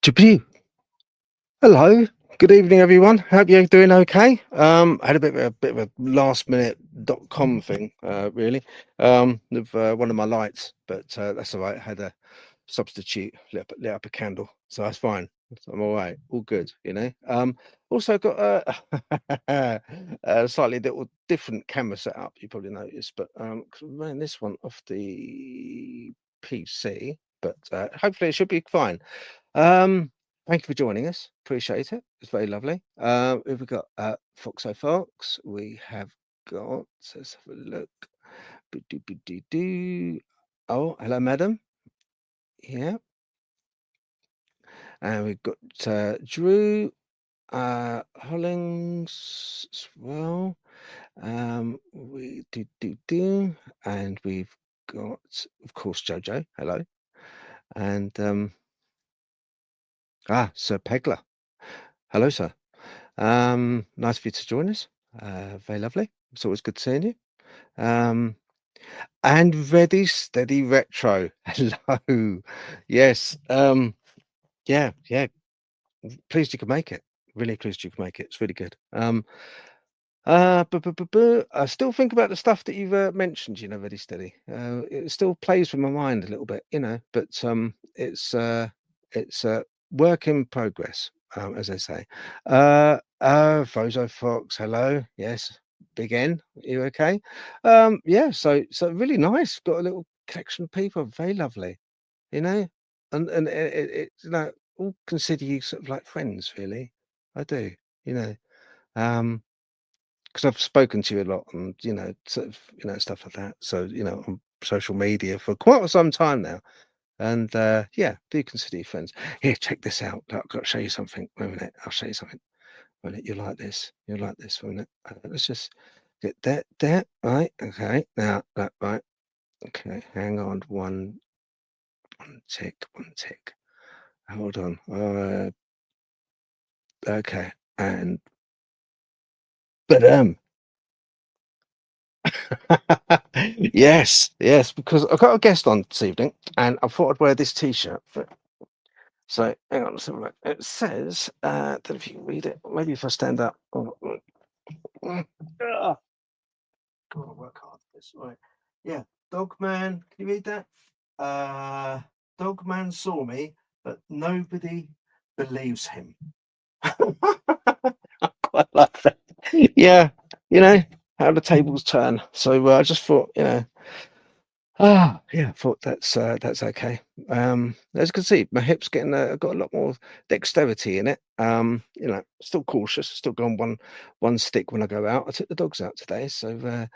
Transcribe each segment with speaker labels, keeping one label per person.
Speaker 1: Teepee. Hello. Good evening, everyone. Hope you're doing okay. I had a bit of a last minute .com thing, really, with one of my lights, but that's all right. I had a substitute lit up a candle, so that's fine. So I'm all right, all good, you know. Also got a slightly little different camera setup. You probably noticed, but 'cause I'm running this one off the PC, but hopefully it should be fine. Um, Thank you for joining us. Appreciate it. It's very lovely. We've got Foxo Fox. We have got. Let's have a look. Doo. Oh, hello, madam. Yeah, and we've got Drew Hollings as well. We do, and we've got, of course, Jojo. Hello, and Sir Pegler. Hello, sir. Nice of you to join us. Very lovely. It's always good seeing you. And Ready Steady Retro. Hello. Yes. Yeah. Pleased you could make it. Really pleased you could make it. It's really good. I still think about the stuff that you've mentioned, you know, Ready Steady. It still plays with my mind a little bit, you know, but it's a work in progress, as they say. Fozo Fox, hello. Yes. Big N. You okay? Yeah, so really nice. Got a little collection of people, very lovely, you know? And all consider you sort of like friends, really. I do, you know. Um, because I've spoken to you a lot and, sort of, stuff like that. So, on social media for quite some time now. And yeah, do consider you friends. Here, check this out. Look, I've got to show you something. Wait a minute, I'll show you something. Wait a minute, you like this? You like this? Wait a minute. Let's just get that there. Right. Okay. Now that right. Okay. Hang on. One tick. One tick. Hold on. Okay. And but yes, yes, because I've got a guest on this evening, and I thought I'd wear this T-shirt. So hang on, let's have a look. It says that if you can read it, maybe if I stand up. Ah, come on, work hard for this. Right. Yeah, Dogman. Can you read that? Uh, Dogman saw me, but nobody believes him. I quite like that. Yeah, how the tables turn. So I just thought, yeah, I thought that's okay. As you can see, my hips getting got a lot more dexterity in it. Still cautious, still going one stick when I go out. I took the dogs out today, so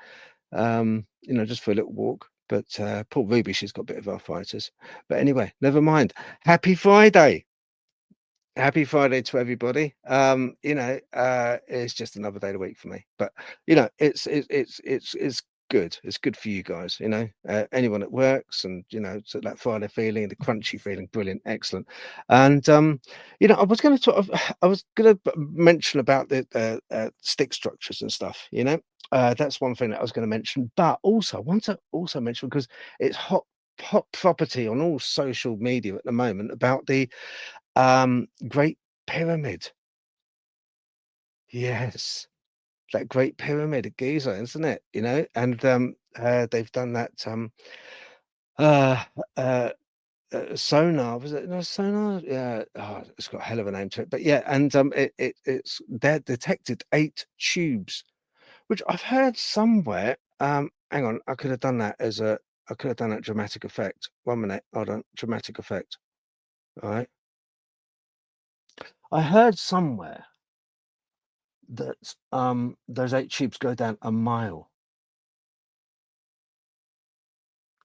Speaker 1: just for a little walk. But poor Ruby, she's got a bit of arthritis. But anyway, never mind. Happy Friday. Happy Friday to everybody. It's just another day of the week for me. But it's good. It's good for you guys, anyone that works and so that Friday feeling, the crunchy feeling, brilliant, excellent. And I was gonna sort of I was gonna mention about the stick structures and stuff, that's one thing that I was going to mention, but also I want to also mention because it's hot property on all social media at the moment about the Great Pyramid. Yes, that Great Pyramid of Giza, isn't it? And they've done that uh, uh, sonar. Was it no sonar? Yeah, it's got a hell of a name to it. But yeah, and it's they detected 8 tubes, which I've heard somewhere. Hang on, I could have done that dramatic effect. 1 minute, hold on, dramatic effect. All right, I heard somewhere that those 8 tubes go down a mile.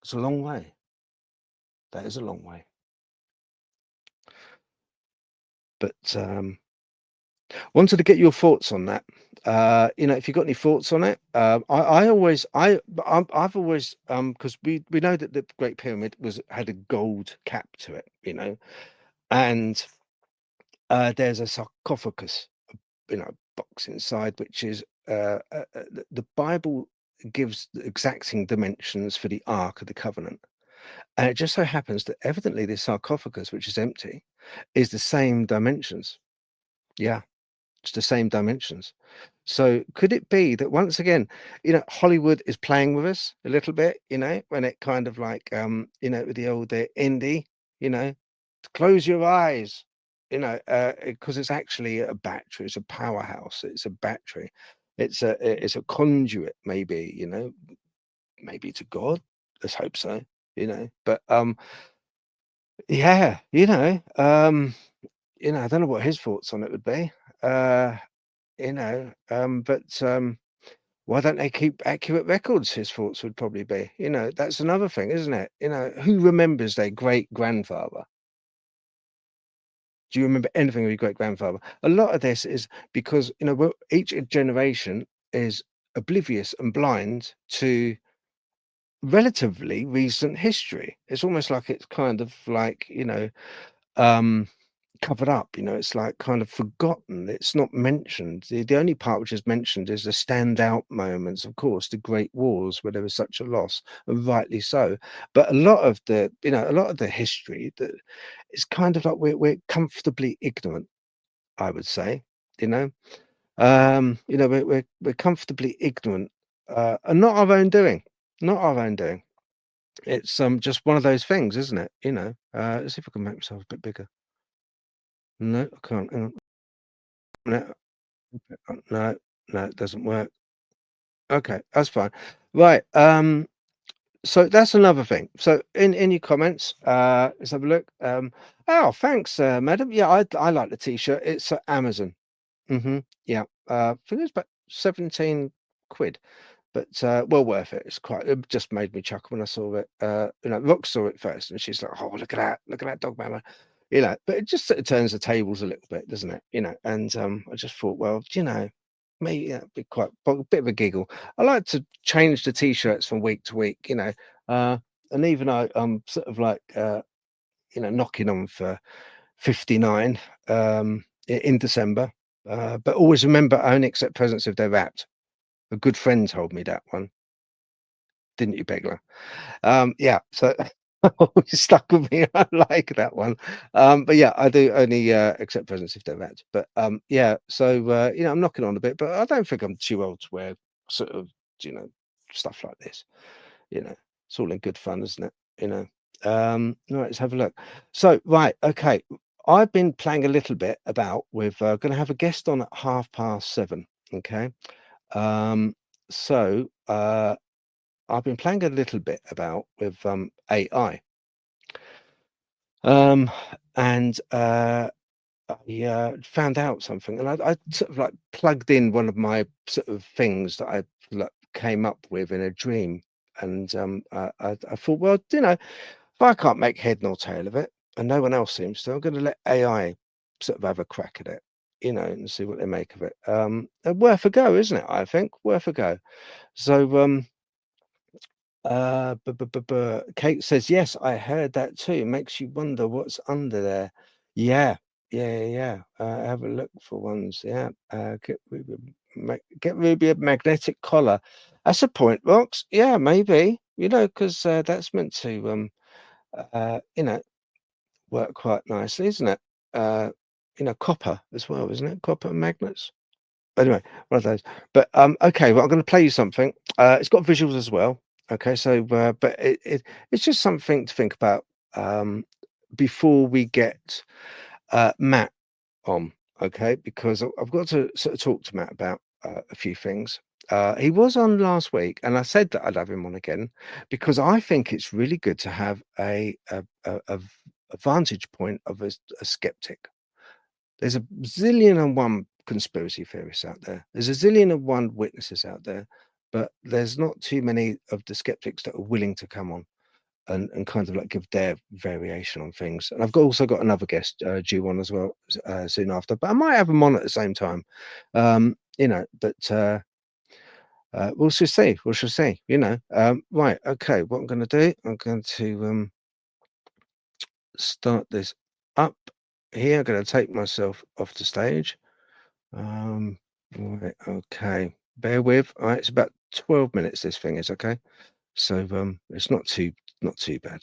Speaker 1: It's a long way. That is a long way. But wanted to get your thoughts on that. If you've got any thoughts on it, I've always because we know that the Great Pyramid had a gold cap to it, and there's a sarcophagus, box inside, which is the Bible gives the exacting dimensions for the Ark of the Covenant. And it just so happens that evidently this sarcophagus, which is empty, is the same dimensions. Yeah, it's the same dimensions. So could it be that once again, Hollywood is playing with us a little bit, when it kind of like, with the old indie, you know, close your eyes, because it's actually a battery, it's a powerhouse, it's a battery, it's a conduit, maybe, maybe to God. Let's hope so, But yeah, I don't know what his thoughts on it would be. Uh, but why don't they keep accurate records? His thoughts would probably be. That's another thing, isn't it? Who remembers their great grandfather? Do you remember anything of your great grandfather? A lot of this is because each generation is oblivious and blind to relatively recent history. It's almost like it's kind of like um covered up, it's like kind of forgotten, it's not mentioned. The only part which is mentioned is the standout moments, of course, the great wars where there was such a loss, and rightly so. But a lot of the history that is kind of like we're comfortably ignorant, I would say. you know we're comfortably ignorant, and not our own doing, not our own doing. It's just one of those things, isn't it? Let's see if I can make myself a bit bigger. No, I can't. Hang on. No, no, no, it doesn't work. Okay, that's fine. Right. So that's another thing. So in your comments, let's have a look. Oh, thanks, madam. Yeah, I like the t-shirt. It's at Amazon. Yeah. I think it's about 17 quid. But well worth it. It just made me chuckle when I saw it. Rox saw it first and she's like, "Oh, look at that dog mama." But it just sort of turns the tables a little bit, doesn't it? And I just thought, well, maybe that'd be quite a bit of a giggle. I like to change the t-shirts from week to week. Uh, and even I'm sort of like knocking on for 59 in December. But always remember, I only accept presents if they're wrapped. A good friend told me that one, didn't you, Begler? Yeah, so always stuck with me. I like that one. But yeah, I do only accept presents if they're wrapped. But yeah, so I'm knocking on a bit, but I don't think I'm too old to wear sort of, you know, stuff like this. It's all in good fun, isn't it? Right, let's have a look. So, right, okay. I've been playing a little bit about with going to have a guest on at 7:30. Okay. Um, so I've been playing a little bit about with AI. Um, and I found out something, and I sort of like plugged in one of my sort of things that I like, came up with in a dream. And I thought, well, if I can't make head nor tail of it, and no one else seems to, I'm going to let AI sort of have a crack at it, and see what they make of it. Worth a go, isn't it? I think worth a go. So Kate says, "Yes, I heard that too. Makes you wonder what's under there." Yeah, yeah. Have a look for ones. Yeah. Get Ruby a magnetic collar. That's a point, Rox. Yeah, maybe. Because that's meant to uh, you know, work quite nicely, isn't it? Copper as well, isn't it? Copper magnets. Anyway, one of those. But okay, well, I'm going to play you something. It's got visuals as well. Okay, so but it's just something to think about before we get Matt on. Okay, because I've got to sort of talk to Matt about a few things. He was on last week, and I said that I'd have him on again because I think it's really good to have a vantage point of a skeptic. There's a zillion and one conspiracy theorists out there. There's a zillion and one witnesses out there, but there's not too many of the skeptics that are willing to come on and kind of like give their variation on things. And also got another guest due on as well soon after, but I might have them on at the same time. But we'll just see. We shall see. Right. Okay. What I'm going to do, I'm going to start this up here. I'm going to take myself off the stage. Right, okay. Bear with. All right, it's about 12 minutes, this thing is, okay? So it's not too bad.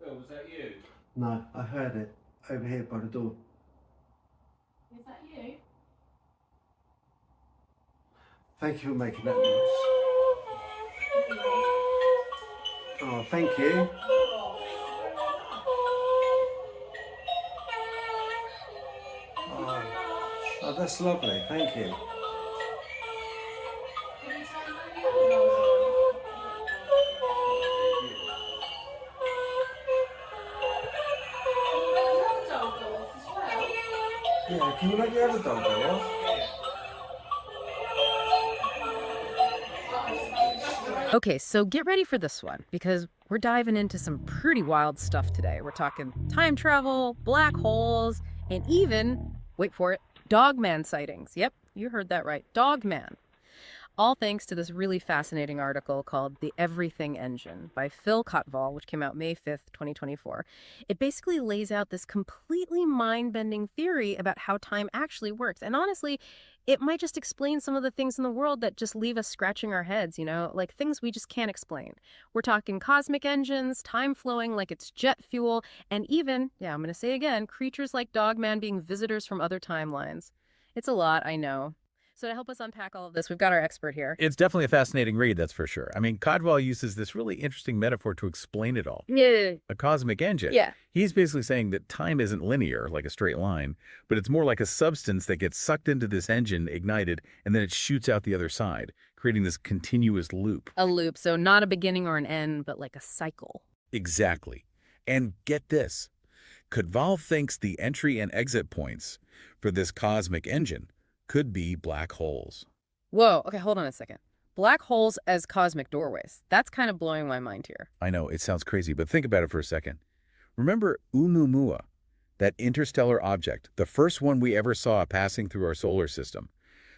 Speaker 1: Oh, was that you? No, I heard it over here by the door. Is that you? Thank you for making that noise. Oh, thank you. Oh, that's lovely. Thank you. Yeah, can you let the other dog go off?
Speaker 2: Okay, so get ready for this one because we're diving into some pretty wild stuff today. We're talking time travel, black holes, and even, wait for it, Dogman sightings. Yep, you heard that right, Dogman. All thanks to this really fascinating article called The Everything Engine by Phil Kottval, which came out May 5th, 2024. It basically lays out this completely mind-bending theory about how time actually works. And honestly, it might just explain some of the things in the world that just leave us scratching our heads, like things we just can't explain. We're talking cosmic engines, time flowing like it's jet fuel, and even, yeah, I'm going to say again, creatures like Dogman being visitors from other timelines. It's a lot, I know. So to help us unpack all of this, we've got our expert here.
Speaker 3: It's definitely a fascinating read, that's for sure. I mean, Codwell uses this really interesting metaphor to explain it all.
Speaker 2: Yeah.
Speaker 3: A cosmic engine.
Speaker 2: Yeah.
Speaker 3: He's basically saying that time isn't linear, like a straight line, but it's more like a substance that gets sucked into this engine, ignited, and then it shoots out the other side, creating this continuous loop.
Speaker 2: A loop, so not a beginning or an end, but like a cycle.
Speaker 3: Exactly. And get this. Codwell thinks the entry and exit points for this cosmic engine could be black holes.
Speaker 2: Whoa, okay, hold on a second. Black holes as cosmic doorways. That's kind of blowing my mind here.
Speaker 3: I know, it sounds crazy, but think about it for a second. Remember Oumuamua, that interstellar object, the first one we ever saw passing through our solar system?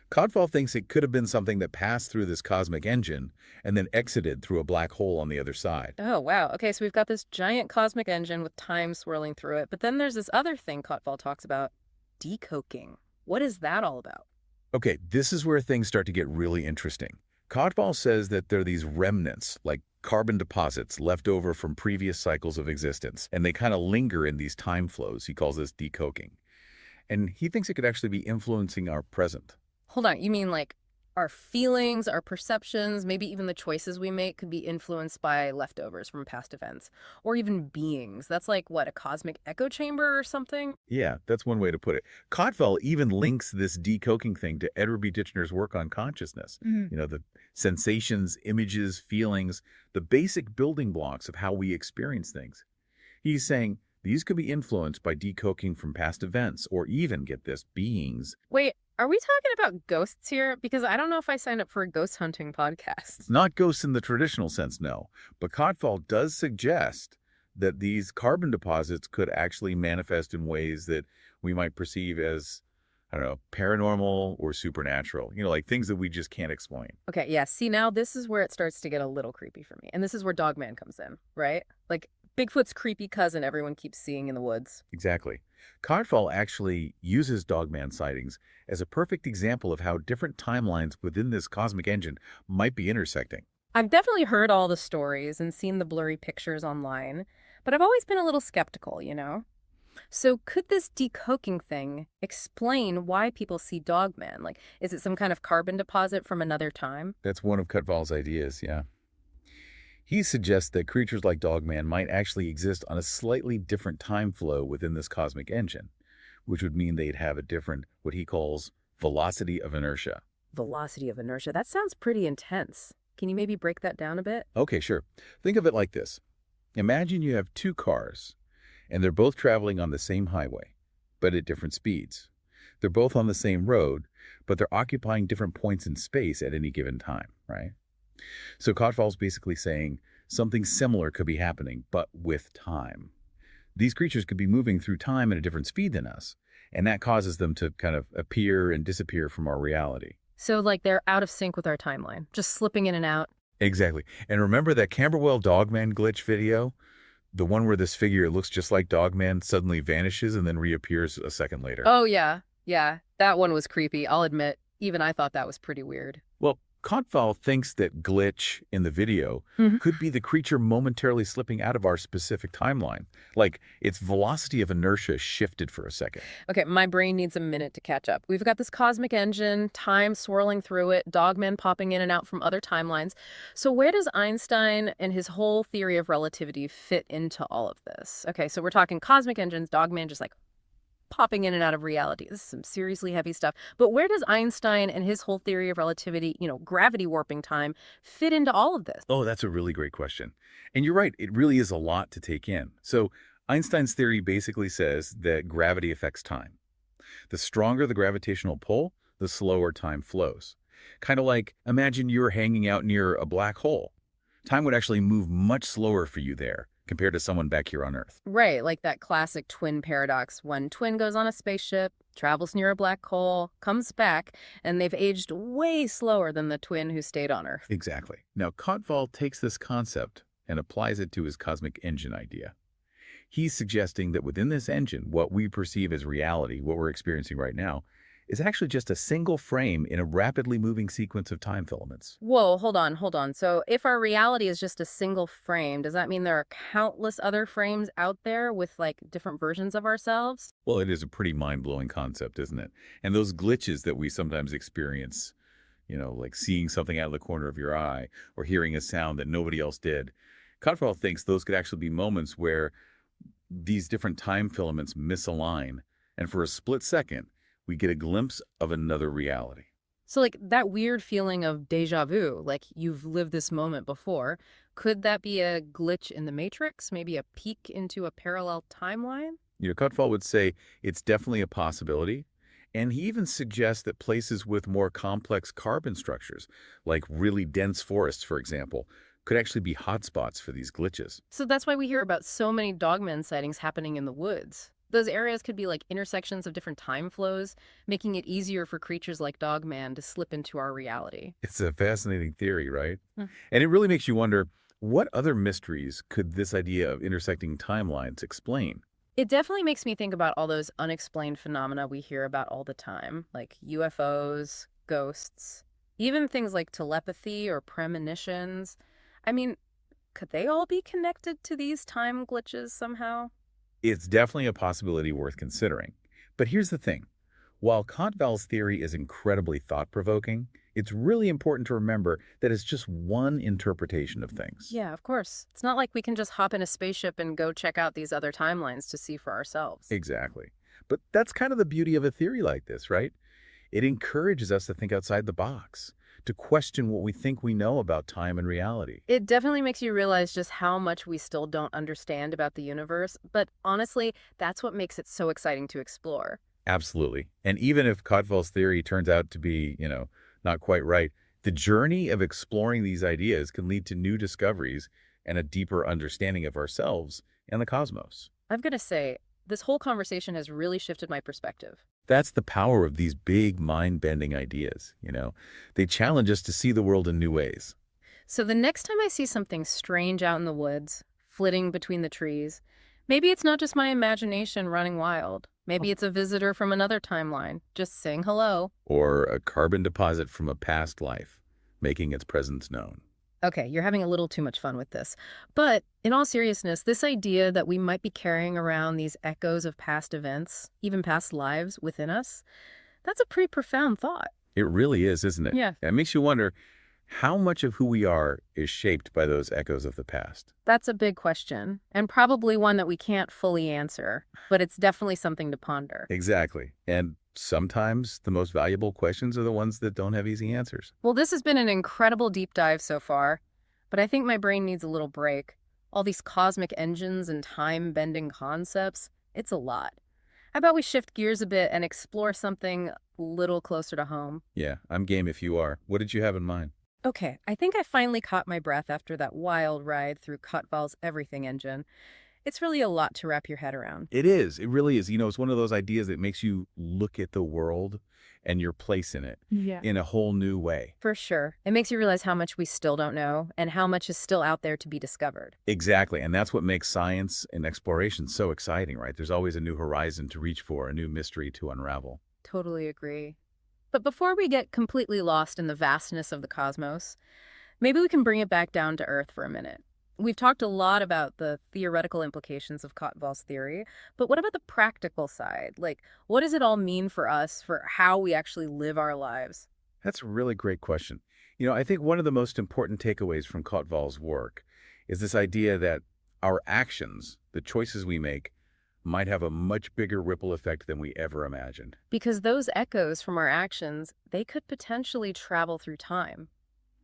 Speaker 3: Codwell thinks it could have been something that passed through this cosmic engine and then exited through a black hole on the other side.
Speaker 2: Oh, wow. Okay, so we've got this giant cosmic engine with time swirling through it, but then there's this other thing Codwell talks about, decoking. What is that all about?
Speaker 3: Okay, this is where things start to get really interesting. Codwell says that there are these remnants, like carbon deposits left over from previous cycles of existence, and they kind of linger in these time flows. He calls this decoking. And he thinks it could actually be influencing our present.
Speaker 2: Hold on, you mean like our feelings, our perceptions, maybe even the choices we make could be influenced by leftovers from past events, or even beings. That's like, what, a cosmic echo chamber or something?
Speaker 3: Yeah, that's one way to put it. Codwell even links this decoking thing to Edward B. Titchener's work on consciousness. You know, the sensations, images, feelings, the basic building blocks of how we experience things. He's saying these could be influenced by decoking from past events, or even, get this, beings.
Speaker 2: Wait, are we talking about ghosts here? Because I don't know if I signed up for a ghost hunting podcast.
Speaker 3: Not ghosts in the traditional sense, no. But Codwell does suggest that these carbon deposits could actually manifest in ways that we might perceive as, I don't know, paranormal or supernatural. You know, like things that we just can't explain.
Speaker 2: Okay, yeah, see, now this is where it starts to get a little creepy for me. And this is where Dogman comes in, right? Like Bigfoot's creepy cousin everyone keeps seeing in the woods.
Speaker 3: Exactly. Codwell actually uses Dogman sightings as a perfect example of how different timelines within this cosmic engine might be intersecting.
Speaker 2: I've definitely heard all the stories and seen the blurry pictures online, but I've always been a little skeptical, you know? So could this decoking thing explain why people see Dogman? Like, is it some kind of carbon deposit from another time?
Speaker 3: That's one of Codwell's ideas, yeah. He suggests that creatures like Dogman might actually exist on a slightly different time flow within this cosmic engine, which would mean they'd have a different, what he calls, velocity of inertia.
Speaker 2: Velocity of inertia. That sounds pretty intense. Can you maybe break that down a bit?
Speaker 3: Okay, sure. Think of it like this. Imagine you have two cars, and they're both traveling on the same highway, but at different speeds. They're both on the same road, but they're occupying different points in space at any given time, right? So Codwell's basically saying something similar could be happening, but with time. These creatures could be moving through time at a different speed than us, and that causes them to kind of appear and disappear from our reality.
Speaker 2: So, like, they're out of sync with our timeline, just slipping in and out.
Speaker 3: Exactly. And remember that Camberwell Dogman glitch video? The one where this figure looks just like Dogman suddenly vanishes and then reappears a second later.
Speaker 2: Oh, yeah. Yeah, that one was creepy, I'll admit. Even I thought that was pretty weird.
Speaker 3: Well, Codwell thinks that glitch in the video could be the creature momentarily slipping out of our specific timeline. Like its velocity of inertia shifted for a second.
Speaker 2: Okay, my brain needs a minute to catch up. We've got this cosmic engine, time swirling through it, Dogmen popping in and out from other timelines. So where does Einstein and his whole theory of relativity fit into all of this? Okay, so we're talking cosmic engines, Dogman just like popping in and out of reality. This is some seriously heavy stuff. But where does Einstein and his whole theory of relativity, you know, gravity warping time, fit into all of this?
Speaker 3: Oh, that's a really great question. And you're right, it really is a lot to take in. So Einstein's theory basically says that gravity affects time. The stronger the gravitational pull, the slower time flows. Kind of like, imagine you're hanging out near a black hole. Time would actually move much slower for you there compared to someone back here on Earth.
Speaker 2: Right, like that classic twin paradox. When twin goes on a spaceship, travels near a black hole, comes back, and they've aged way slower than the twin who stayed on Earth.
Speaker 3: Exactly. Now, Codwell takes this concept and applies it to his cosmic engine idea. He's suggesting that within this engine, what we perceive as reality, what we're experiencing right now, is actually just a single frame in a rapidly moving sequence of time filaments.
Speaker 2: Whoa, hold on, hold on. So if our reality is just a single frame, does that mean there are countless other frames out there with like different versions of ourselves?
Speaker 3: Well, it is a pretty mind-blowing concept, isn't it? And those glitches that we sometimes experience, like seeing something out of the corner of your eye or hearing a sound that nobody else did. Cottrell thinks those could actually be moments where these different time filaments misalign, and for a split second, we get a glimpse of another reality.
Speaker 2: So like that weird feeling of déjà vu, like you've lived this moment before, could that be a glitch in the matrix? Maybe a peek into a parallel timeline?
Speaker 3: Cutfall would say it's definitely a possibility, and he even suggests that places with more complex carbon structures, like really dense forests, for example, could actually be hotspots for these glitches.
Speaker 2: So that's why we hear about so many Dogman sightings happening in the woods. Those areas could be like intersections of different time flows, making it easier for creatures like Dogman to slip into our reality.
Speaker 3: It's a fascinating theory, right?
Speaker 2: Hmm.
Speaker 3: And it really makes you wonder, what other mysteries could this idea of intersecting timelines explain?
Speaker 2: It definitely makes me think about all those unexplained phenomena we hear about all the time, like UFOs, ghosts, even things like telepathy or premonitions. I mean, could they all be connected to these time glitches somehow?
Speaker 3: It's definitely a possibility worth considering. But here's the thing. While Cottrell's theory is incredibly thought-provoking, it's really important to remember that it's just one interpretation of things.
Speaker 2: Yeah, of course. It's not like we can just hop in a spaceship and go check out these other timelines to see for ourselves.
Speaker 3: Exactly. But that's kind of the beauty of a theory like this, right? It encourages us to think outside the box, to question what we think we know about time and reality.
Speaker 2: It definitely makes you realize just how much we still don't understand about the universe, but honestly, that's what makes it so exciting to explore.
Speaker 3: Absolutely. And even if Cottrell's theory turns out to be, not quite right, the journey of exploring these ideas can lead to new discoveries and a deeper understanding of ourselves and the cosmos.
Speaker 2: I've got to say, this whole conversation has really shifted my perspective.
Speaker 3: That's the power of these big mind-bending ideas. They challenge us to see the world in new ways.
Speaker 2: So the next time I see something strange out in the woods, flitting between the trees, maybe it's not just my imagination running wild. Maybe it's a visitor from another timeline, just saying hello.
Speaker 3: Or a carbon deposit from a past life, making its presence known.
Speaker 2: Okay, you're having a little too much fun with this. But in all seriousness, this idea that we might be carrying around these echoes of past events, even past lives within us, that's a pretty profound thought.
Speaker 3: It really is, isn't it?
Speaker 2: Yeah.
Speaker 3: It makes you wonder, how much of who we are is shaped by those echoes of the past?
Speaker 2: That's a big question, and probably one that we can't fully answer, but it's definitely something to ponder.
Speaker 3: Exactly. And sometimes the most valuable questions are the ones that don't have easy answers.
Speaker 2: Well, this has been an incredible deep dive so far, but I think my brain needs a little break. All these cosmic engines and time-bending concepts, it's a lot. How about we shift gears a bit and explore something a little closer to home?
Speaker 3: Yeah, I'm game if you are. What did you have in mind?
Speaker 2: Okay, I think I finally caught my breath after that wild ride through Cutval's Everything engine. It's really a lot to wrap your head around.
Speaker 3: It is. It really is. It's one of those ideas that makes you look at the world and your place in it in a whole new way.
Speaker 2: For sure. It makes you realize how much we still don't know and how much is still out there to be discovered.
Speaker 3: Exactly. And that's what makes science and exploration so exciting, right? There's always a new horizon to reach for, a new mystery to unravel.
Speaker 2: Totally agree. But before we get completely lost in the vastness of the cosmos, maybe we can bring it back down to Earth for a minute. We've talked a lot about the theoretical implications of Cottrell's theory, but what about the practical side? Like, what does it all mean for us, for how we actually live our lives?
Speaker 3: That's a really great question. I think one of the most important takeaways from Cottrell's work is this idea that our actions, the choices we make, might have a much bigger ripple effect than we ever imagined.
Speaker 2: Because those echoes from our actions, they could potentially travel through time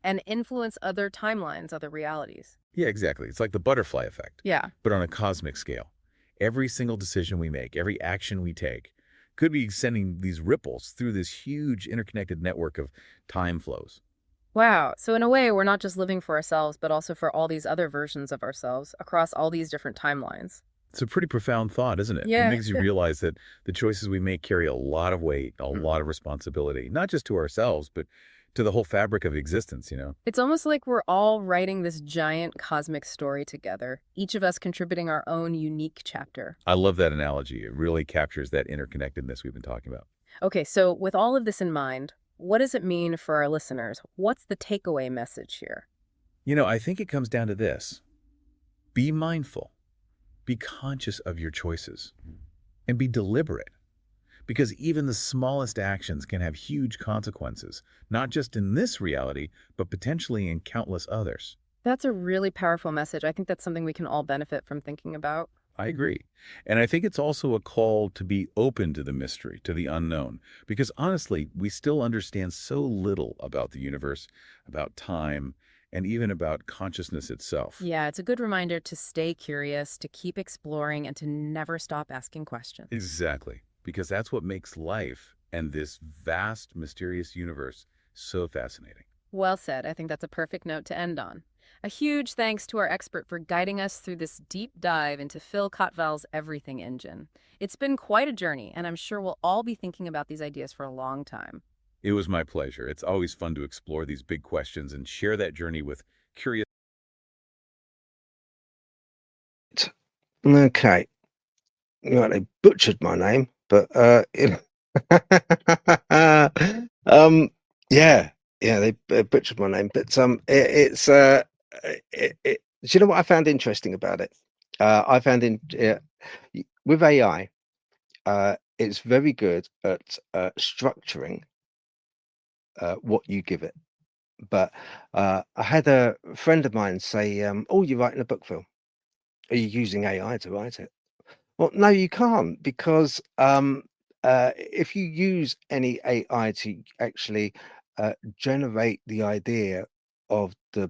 Speaker 2: and influence other timelines, other realities.
Speaker 3: Yeah, exactly. It's like the butterfly effect,
Speaker 2: Yeah.
Speaker 3: but on a cosmic scale. Every single decision we make, every action we take, could be sending these ripples through this huge interconnected network of time flows.
Speaker 2: Wow. So in a way, we're not just living for ourselves, but also for all these other versions of ourselves across all these different timelines.
Speaker 3: It's a pretty profound thought, isn't it?
Speaker 2: Yeah.
Speaker 3: It makes you realize that the choices we make carry a lot of weight, a lot of responsibility, not just to ourselves, but to the whole fabric of existence.
Speaker 2: It's almost like we're all writing this giant cosmic story together, each of us contributing our own unique chapter.
Speaker 3: I love that analogy. It really captures that interconnectedness we've been talking about.
Speaker 2: Okay, so with all of this in mind, what does it mean for our listeners? What's the takeaway message here?
Speaker 3: I think it comes down to this. Be mindful, be conscious of your choices, and be deliberate. Because even the smallest actions can have huge consequences, not just in this reality, but potentially in countless others.
Speaker 2: That's a really powerful message. I think that's something we can all benefit from thinking about.
Speaker 3: I agree. And I think it's also a call to be open to the mystery, to the unknown, because honestly, we still understand so little about the universe, about time, and even about consciousness itself.
Speaker 2: Yeah, it's a good reminder to stay curious, to keep exploring, and to never stop asking questions.
Speaker 3: Exactly. Because that's what makes life and this vast, mysterious universe so fascinating.
Speaker 2: Well said. I think that's a perfect note to end on. A huge thanks to our expert for guiding us through this deep dive into Phil Cotval's Everything Engine. It's been quite a journey, and I'm sure we'll all be thinking about these ideas for a long time.
Speaker 3: It was my pleasure. It's always fun to explore these big questions and share that journey with curious.
Speaker 1: Okay. Right, they butchered my name, but yeah, yeah, they butchered my name, but do you know what I found interesting about it? I found with AI, it's very good at structuring what you give it. But I had a friend of mine say, "Oh, you're writing a book, Phil. Are you using AI to write it?" Well, no, you can't because if you use any AI to actually generate the idea of the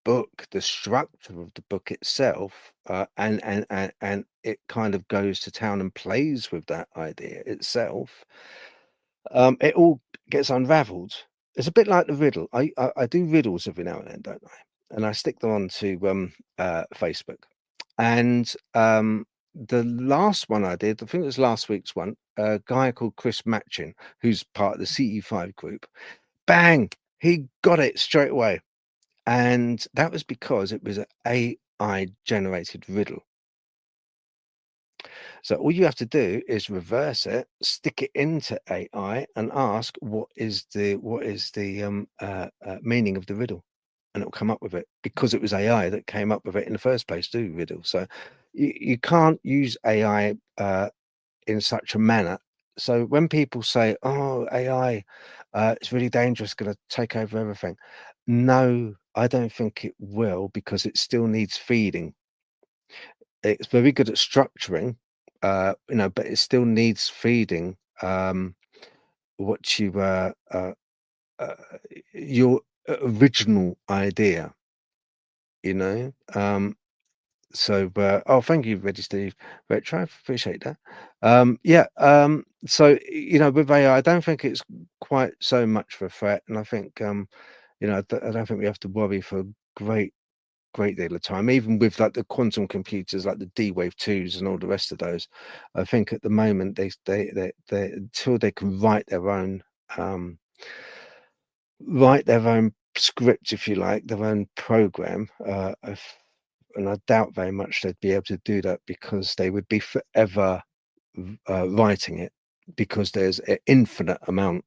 Speaker 1: book, the structure of the book itself, and it kind of goes to town and plays with that idea itself, it all gets unraveled. It's a bit like the riddle. I do riddles every now and then, don't I? And I stick them onto Facebook. And the last one I did, I think it was last week's one, a guy called Chris Matchin, who's part of the CE5 group, bang, he got it straight away. And that was because it was an AI generated riddle. So all you have to do is reverse it, stick it into AI, and ask what is the meaning of the riddle, and it'll come up with it because it was AI that came up with it in the first place. Do riddle. So you can't use AI in such a manner. So when people say, "Oh, AI, it's really dangerous, going to take over everything," no, I don't think it will because it still needs feeding. It's very good at structuring, but it still needs feeding. What you uh, your original idea, you know. Oh, thank you, Reggie Steve Retro. Appreciate that. Yeah. So with AI, I don't think it's quite so much of a threat, and I think I don't think we have to worry for a great deal of time, even with like the quantum computers, like the D-Wave 2s and all the rest of those. I think at the moment they until they can um, write their own script, if you like, their own program. And I doubt very much they'd be able to do that because they would be forever writing it because there's an infinite amount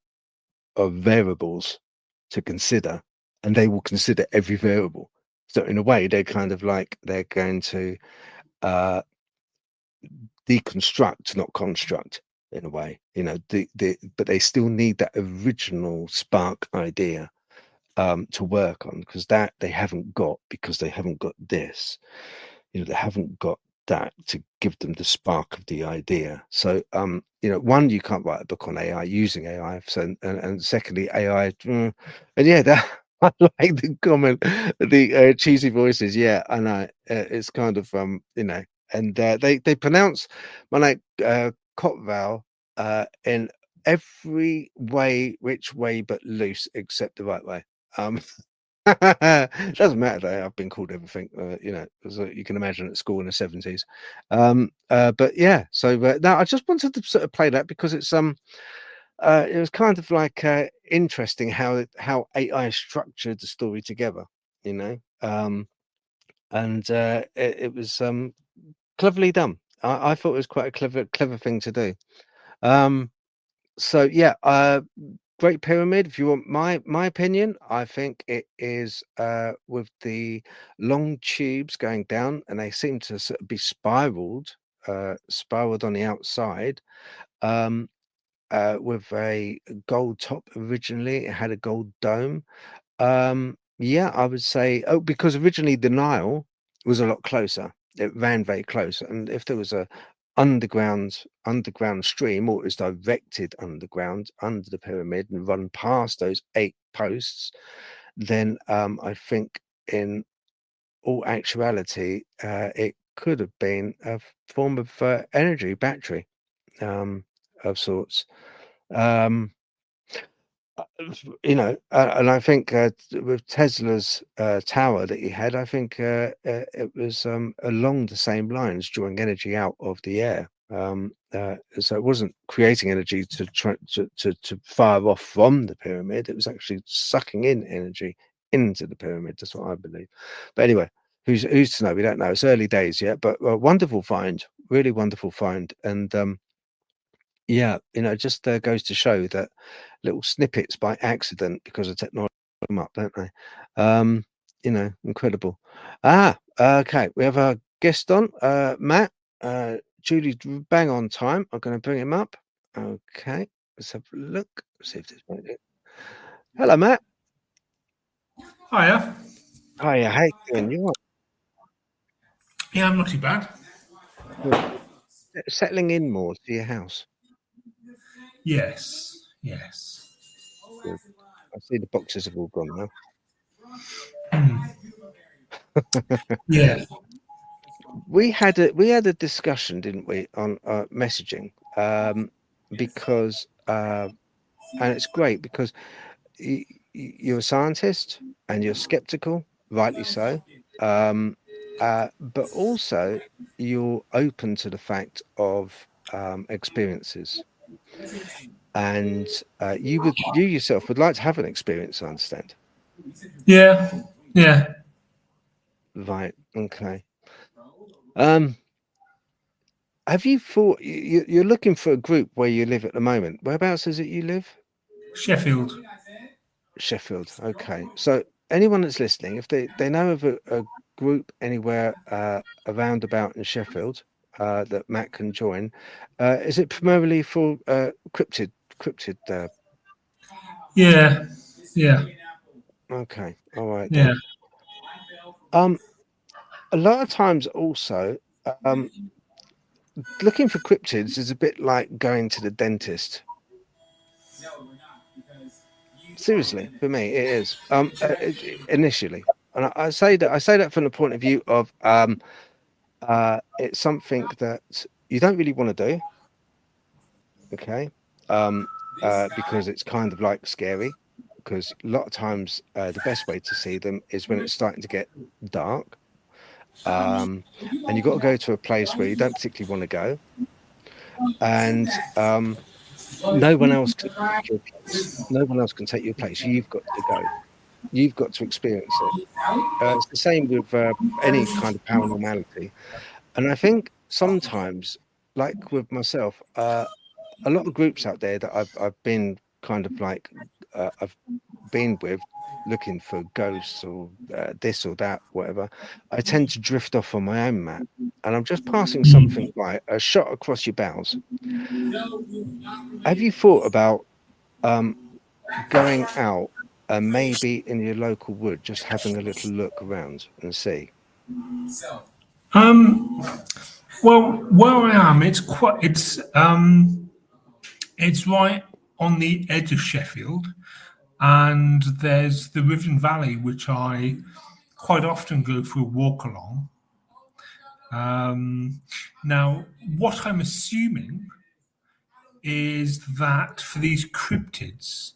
Speaker 1: of variables to consider, and they will consider every variable. So in a way, they're kind of like they're going to uh, deconstruct, not construct, in a way. But they still need that original spark idea to work on because that they haven't got because they haven't got this. They haven't got that to give them the spark of the idea. So one, you can't write a book on AI using AI. So and secondly, AI and yeah, that I like the comment, the cheesy voices. Yeah, I know. It's kind of and they pronounce my name Cotval in every way, which way but loose, except the right way. Doesn't matter though. I've been called everything, as you can imagine at school in the 70s. But yeah, so now I just wanted to sort of play that because it was kind of like interesting how AI structured the story together, you know, and it was cleverly done. I thought it was quite a clever thing to do. Um, So yeah, Great Pyramid. If you want my opinion, I think it is with the long tubes going down, and they seem to sort of be spiraled on the outside. Um, with a gold top originally, it had a gold dome. Yeah, I would say, oh, because originally the Nile was a lot closer. It ran very close, and if there was a underground stream, or it was directed underground under the pyramid and run past those 8 posts, then I think in all actuality, it could have been a form of energy battery of sorts. Um, and I think with Tesla's tower that he had, I think it was along the same lines, drawing energy out of the air. So it wasn't creating energy to try to fire off from the pyramid. It was actually sucking in energy into the pyramid. That's what I believe. But anyway, who's to know? We don't know. It's early days yet, but wonderful find, really wonderful find, and yeah, just goes to show that little snippets by accident because of technology come up, don't they? Incredible. Okay. We have our guest on, Matt. Julie's bang on time. I'm going to bring him up. Okay. Let's have a look. See if this might do. Hello, Matt.
Speaker 4: Hiya.
Speaker 1: Hiya. How you doing? You all
Speaker 4: Yeah, I'm not too bad.
Speaker 1: right? Good. Settling in more to your house.
Speaker 4: Yes.
Speaker 1: Good. I see the boxes have all gone now.
Speaker 4: Yeah.
Speaker 1: We had a discussion, didn't we, on messaging, because and it's great because you're a scientist and you're skeptical, rightly so, but also you're open to the fact of experiences, and you yourself would like to have an experience. I understand.
Speaker 4: Yeah.
Speaker 1: Right. Okay. Have you thought you're looking for a group where you live at the moment? Whereabouts is it you live?
Speaker 4: Sheffield.
Speaker 1: Sheffield. Okay. So anyone that's listening, if they know of a group anywhere around about in Sheffield that Matt can join, is it primarily for cryptid?
Speaker 4: Yeah.
Speaker 1: Okay. All right
Speaker 4: Yeah.
Speaker 1: then. A lot of times also, looking for cryptids is a bit like going to the dentist. Seriously, for me, it is. Initially, and I say that from the point of view of it's something that you don't really want to do, okay? Because it's kind of like scary. Because a lot of times, the best way to see them is when it's starting to get dark, and you've got to go to a place where you don't particularly want to go, and no one else can take your place. No one else can take your place. You've got to go. You've got to experience it. It's the same with any kind of paranormality. And I think sometimes, like with myself, a lot of groups out there that I've been kind of like I've been with, looking for ghosts or this or that, whatever. I tend to drift off on my own, Matt, and I'm just passing something by a shot across your bows. Have you thought about going out and maybe in your local wood, just having a little look around and see?
Speaker 4: Well, where I am, it's right on the edge of Sheffield, and there's the Riven Valley, which I quite often go for a walk along. Now, what I'm assuming is that for these cryptids,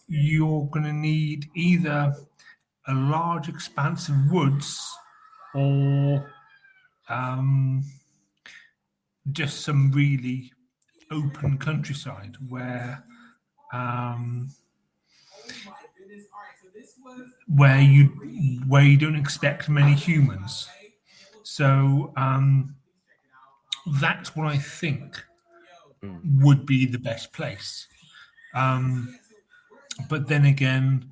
Speaker 4: you're going to need either a large expanse of woods or just some really open countryside where you don't expect many humans. So that's what I think would be the best place. But then again,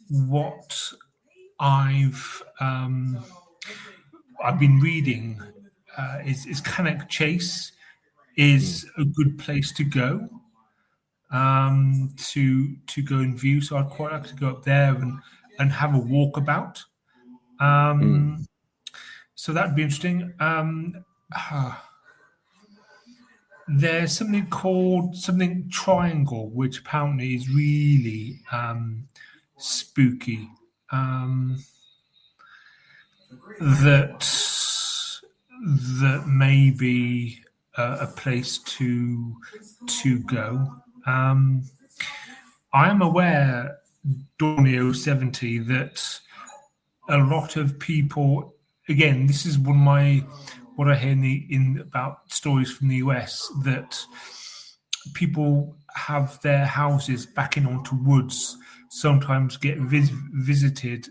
Speaker 4: what I've been reading is Cannock Chase is a good place to go to go and view. So I'd quite like to go up there and have a walkabout. So that'd be interesting. There's something called something triangle, which apparently is really spooky. That may be a place to go. I am aware, Dornio 70, that a lot of people, again, this is what I hear in about stories from the US, that people have their houses backing onto woods, sometimes get visited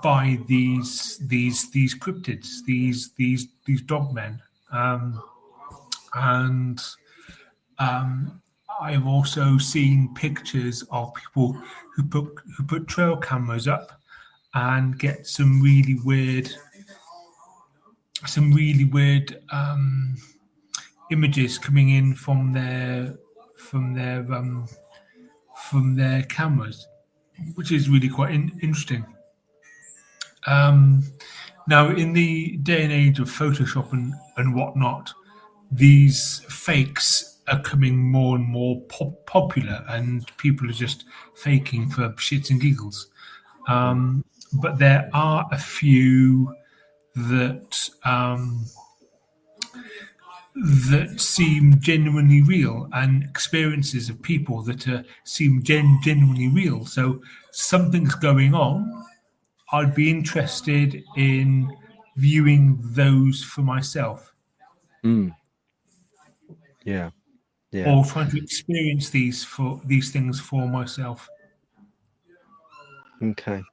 Speaker 4: by these cryptids, these dogmen, and I've also seen pictures of people who put trail cameras up and get some really weird images coming in from their cameras, which is really quite interesting. Now, in the day and age of Photoshop and whatnot, these fakes are coming more and more popular, and people are just faking for shits and giggles. But there are a few that seem genuinely real, and experiences of people that seem genuinely real. So something's going on. I'd be interested in viewing those for myself.
Speaker 1: Yeah.
Speaker 4: Or trying to experience these things for myself.
Speaker 1: Okay.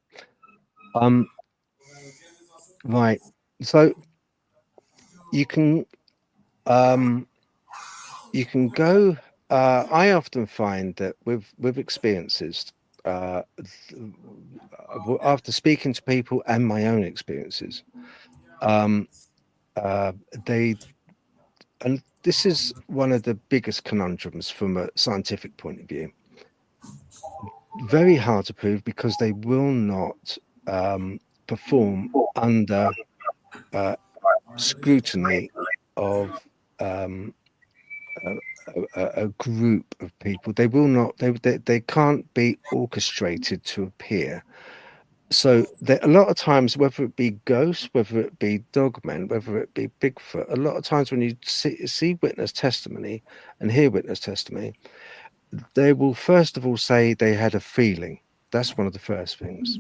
Speaker 1: Right. So you can go. I often find that with experiences, after speaking to people and my own experiences, and this is one of the biggest conundrums from a scientific point of view. Very hard to prove because they will not perform under scrutiny of a group of people. They will not. They can't be orchestrated to appear. So a lot of times, whether it be ghosts, whether it be dogmen, whether it be Bigfoot, a lot of times when you see witness testimony and hear witness testimony, they will first of all say they had a feeling. That's one of the first things.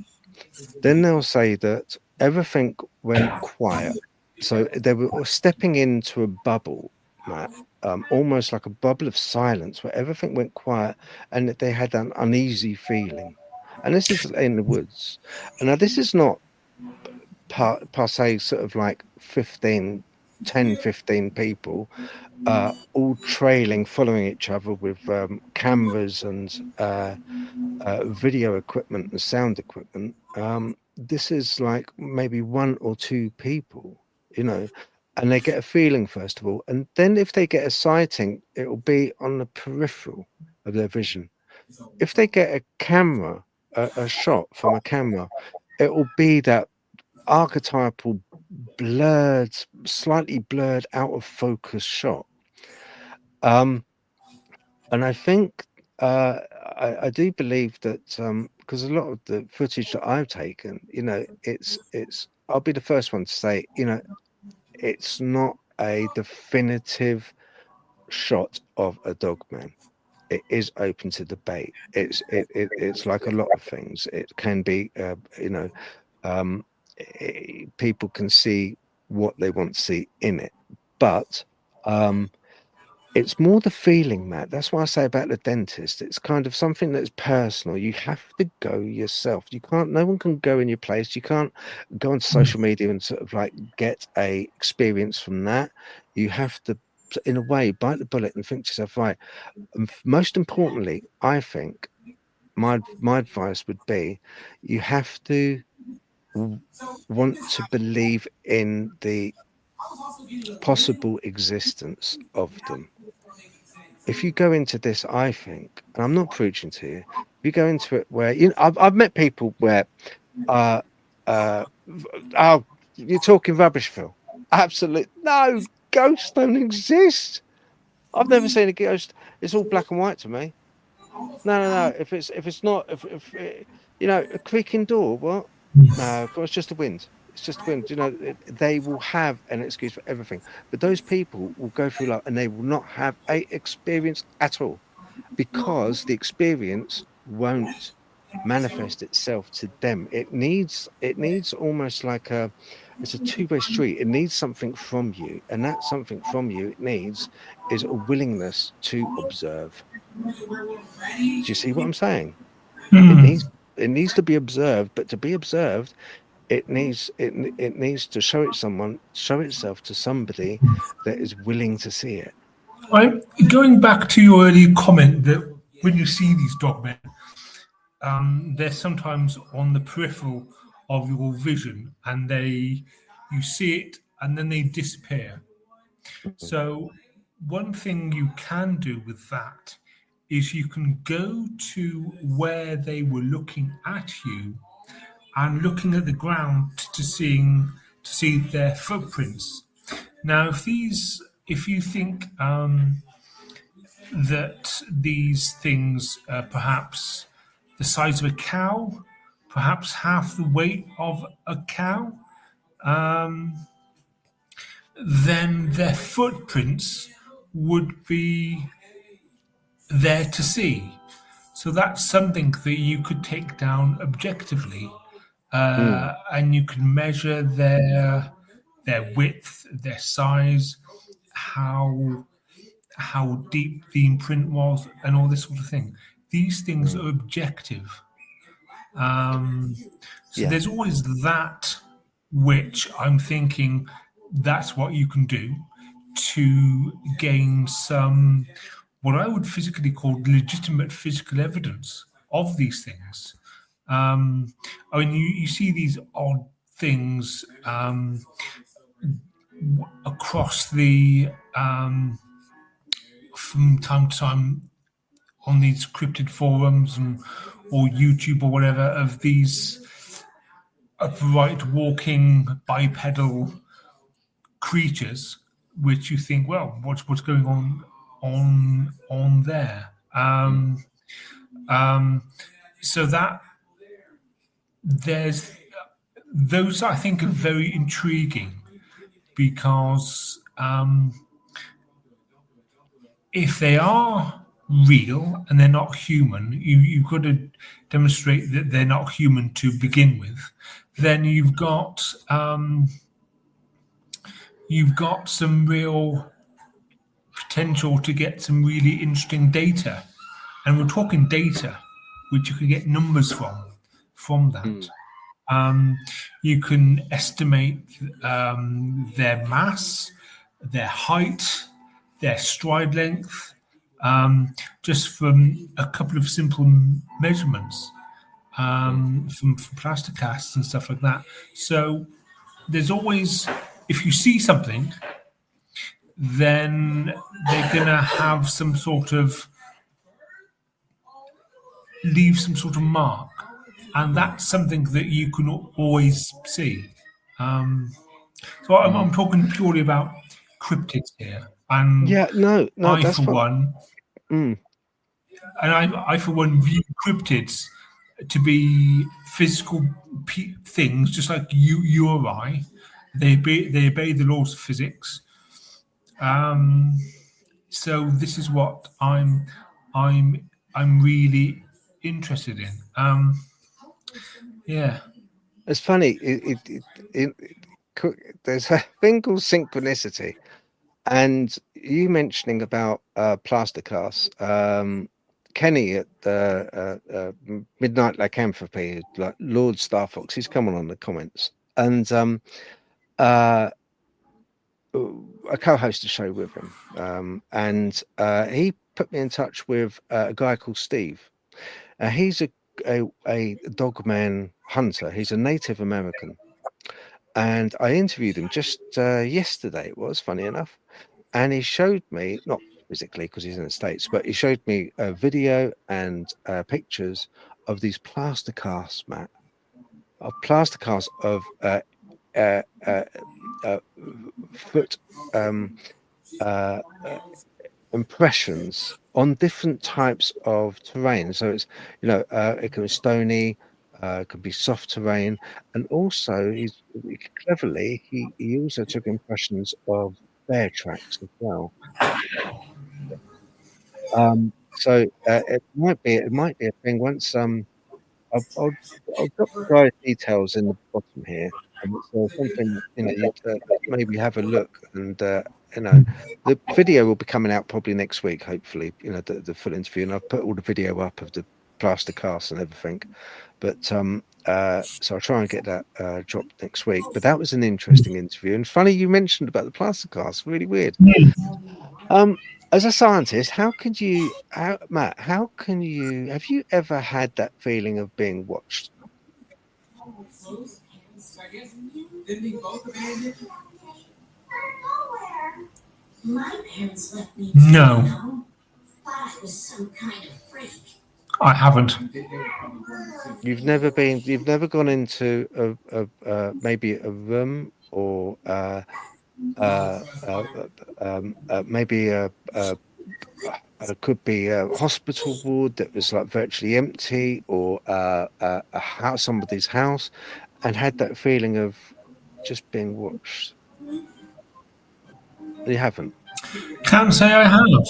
Speaker 1: Then they'll say that everything went quiet. So they were stepping into a bubble, Matt, almost like a bubble of silence where everything went quiet and that they had an uneasy feeling. And this is in the woods. And now this is not per se sort of like 10, 15 people all trailing, following each other with cameras and video equipment and sound equipment. This is like maybe one or two people, and they get a feeling first of all. And then if they get a sighting, it will be on the peripheral of their vision. If they get a camera, a shot from a camera, it will be that archetypal blurred, slightly blurred, out of focus shot. And I think I do believe that because a lot of the footage that I've taken, it's I'll be the first one to say, it's not a definitive shot of a dogman. It is open to debate. It's like a lot of things. It can be, people can see what they want to see in it, but it's more the feeling, Matt. That's what I say about the dentist. It's kind of something that's personal. You have to go yourself. No one can go in your place. You can't go on social media and sort of like get a experience from that. You have to in a way, bite the bullet and think to yourself, right, most importantly, I think my advice would be you have to want to believe in the possible existence of them. If you go into this, I think, and I'm not preaching to you, if you go into it where I've met people where oh, you're talking rubbish, Phil. Absolutely no, ghosts don't exist. I've never seen a ghost. It's all black and white to me. No. If it's not, if a creaking door, what? No, it's just the wind. It's just the wind. They will have an excuse for everything. But those people will go through life and they will not have a experience at all, because the experience won't manifest itself to them. It needs almost like it's a two-way street. It needs something from you, and that something from you it needs is a willingness to observe. Do you see what I'm saying? It needs to be observed, but to be observed, it needs to show itself to somebody that is willing to see it.
Speaker 4: Going back to your earlier comment that when you see these dogmen, they're sometimes on the peripheral of your vision, and you see it and then they disappear. So one thing you can do with that is you can go to where they were looking at you and looking at the ground to see their footprints. Now, if you think that these things are perhaps the size of a cow, perhaps half the weight of a cow, then their footprints would be there to see. So that's something that you could take down objectively, and you can measure their width, their size, how deep the imprint was, and all this sort of thing. These things are objective. There's always that, which I'm thinking that's what you can do to gain some, what I would physically call legitimate physical evidence of these things. I mean, you see these odd things across the from time to time on these cryptid forums or YouTube or whatever, of these upright walking bipedal creatures, which you think, well, what's going on there? So that there's those, I think, are very intriguing, because if they are real and they're not human, you've got to demonstrate that they're not human to begin with. Then you've got some real potential to get some really interesting data, and we're talking data which you can get numbers from that. You can estimate their mass, their height, their stride length, just from a couple of simple measurements from plaster casts and stuff like that. So there's always, if you see something, then they're going to have some sort of, leave some sort of mark. And that's something that you can always see. So I'm talking purely about cryptids here. And
Speaker 1: no,
Speaker 4: I,
Speaker 1: that's
Speaker 4: for one,
Speaker 1: Mm.
Speaker 4: and I for one view cryptids to be physical things, just like you or I. They obey the laws of physics. So this is what I'm really interested in. Yeah.
Speaker 1: It's funny. There's a thing called synchronicity, and you mentioning about plaster casts. Kenny at the Midnight Lycanthropy, like Lord Star Fox, he's come on the comments, and I co-host a show with him, and he put me in touch with a guy called Steve. He's a Dogman hunter. He's a Native American, and I interviewed him just yesterday. It was funny enough, and he showed me, not physically because he's in the States, but he showed me a video and pictures of these plaster casts, Matt, of plaster casts of uh, uh, foot uh, impressions on different types of terrain. So it's, it can be stony, it can be soft terrain, and also cleverly he also took impressions of bear tracks as well. So it might be a thing once. I'll drop the guy's details in the bottom here, and it's something you'd maybe have a look, and the video will be coming out probably next week, hopefully. The full interview, and I've put all the video up of the plaster cast and everything. But so I'll try and get that dropped next week. But that was an interesting interview, and funny you mentioned about the plaster cast. Really weird. As a scientist, Matt, have you ever had that feeling of being watched?
Speaker 4: No, I haven't.
Speaker 1: You've never gone into maybe a room or maybe it could be a hospital ward that was like virtually empty, or a house, somebody's house, and had that feeling of just being watched. You haven't?
Speaker 4: Can't say I have.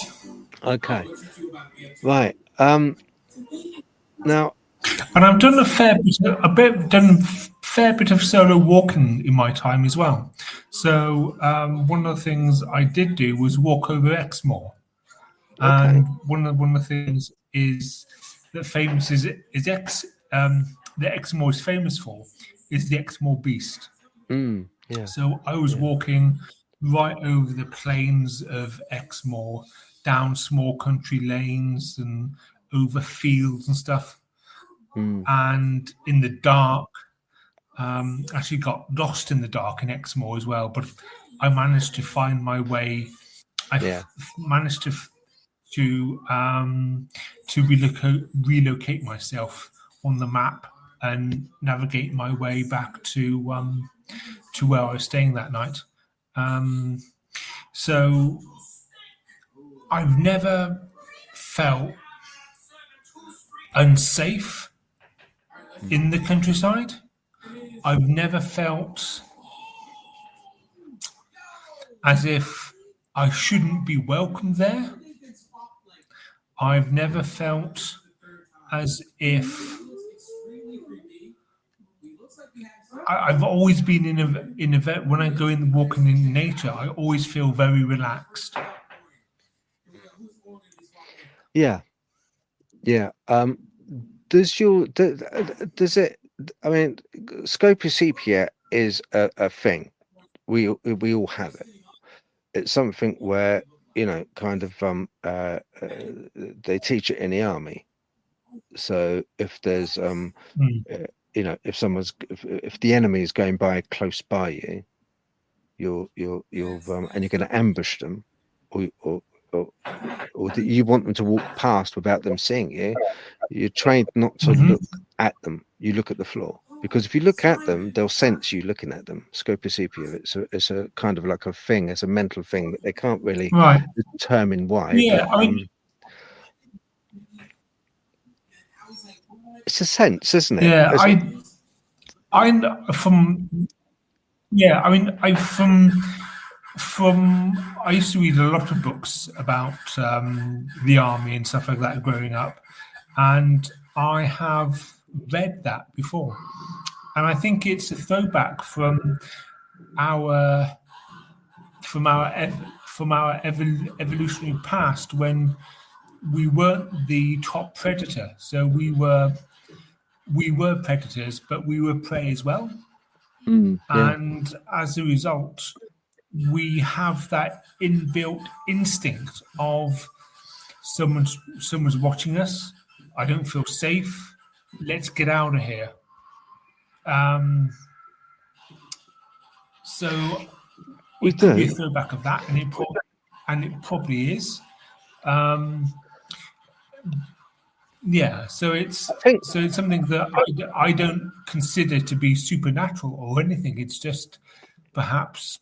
Speaker 1: Okay. Right. Now,
Speaker 4: and I've done a fair bit of solo walking in my time as well. So one of the things I did do was walk over Exmoor, and one of the things is that famous the Exmoor is famous for is the Exmoor beast.
Speaker 1: Yeah.
Speaker 4: So I was walking right over the plains of Exmoor, down small country lanes and over fields and stuff. And in the dark, actually got lost in the dark in Exmoor as well, but I managed to find my way. Managed to relocate myself on the map and navigate my way back to where I was staying that night. So I've never felt unsafe in the countryside. I've never felt as if I shouldn't be welcome there. I've never felt as if I've always been in a when I go in walking in nature, I always feel very relaxed.
Speaker 1: Yeah. Does it? I mean, Scopus sepia is a thing. We all have it. It's something where kind of they teach it in the army. So if there's if the enemy is going by close by you, you're and you're going to ambush them, or you want them to walk past without them seeing you. You're trained not to look at them. You look at the floor, because if you look at them, they'll sense you looking at them. Scopus sepia, it's a kind of like a thing. It's a mental thing that they can't really determine why.
Speaker 4: Yeah,
Speaker 1: but,
Speaker 4: I mean,
Speaker 1: it's a sense, isn't it?
Speaker 4: Yeah, I used to read a lot of books about the army and stuff like that growing up, and I have read that before, and I think it's a throwback from our evolutionary past, when we weren't the top predator. So we were predators, but we were prey as well. And as a result, we have that inbuilt instinct of someone's watching us. I don't feel safe. Let's get out of here. So
Speaker 1: We
Speaker 4: it could be a
Speaker 1: do.
Speaker 4: throwback of that, and it probably is. Yeah, so it's
Speaker 1: I think
Speaker 4: something that I don't consider to be supernatural or anything. It's just perhaps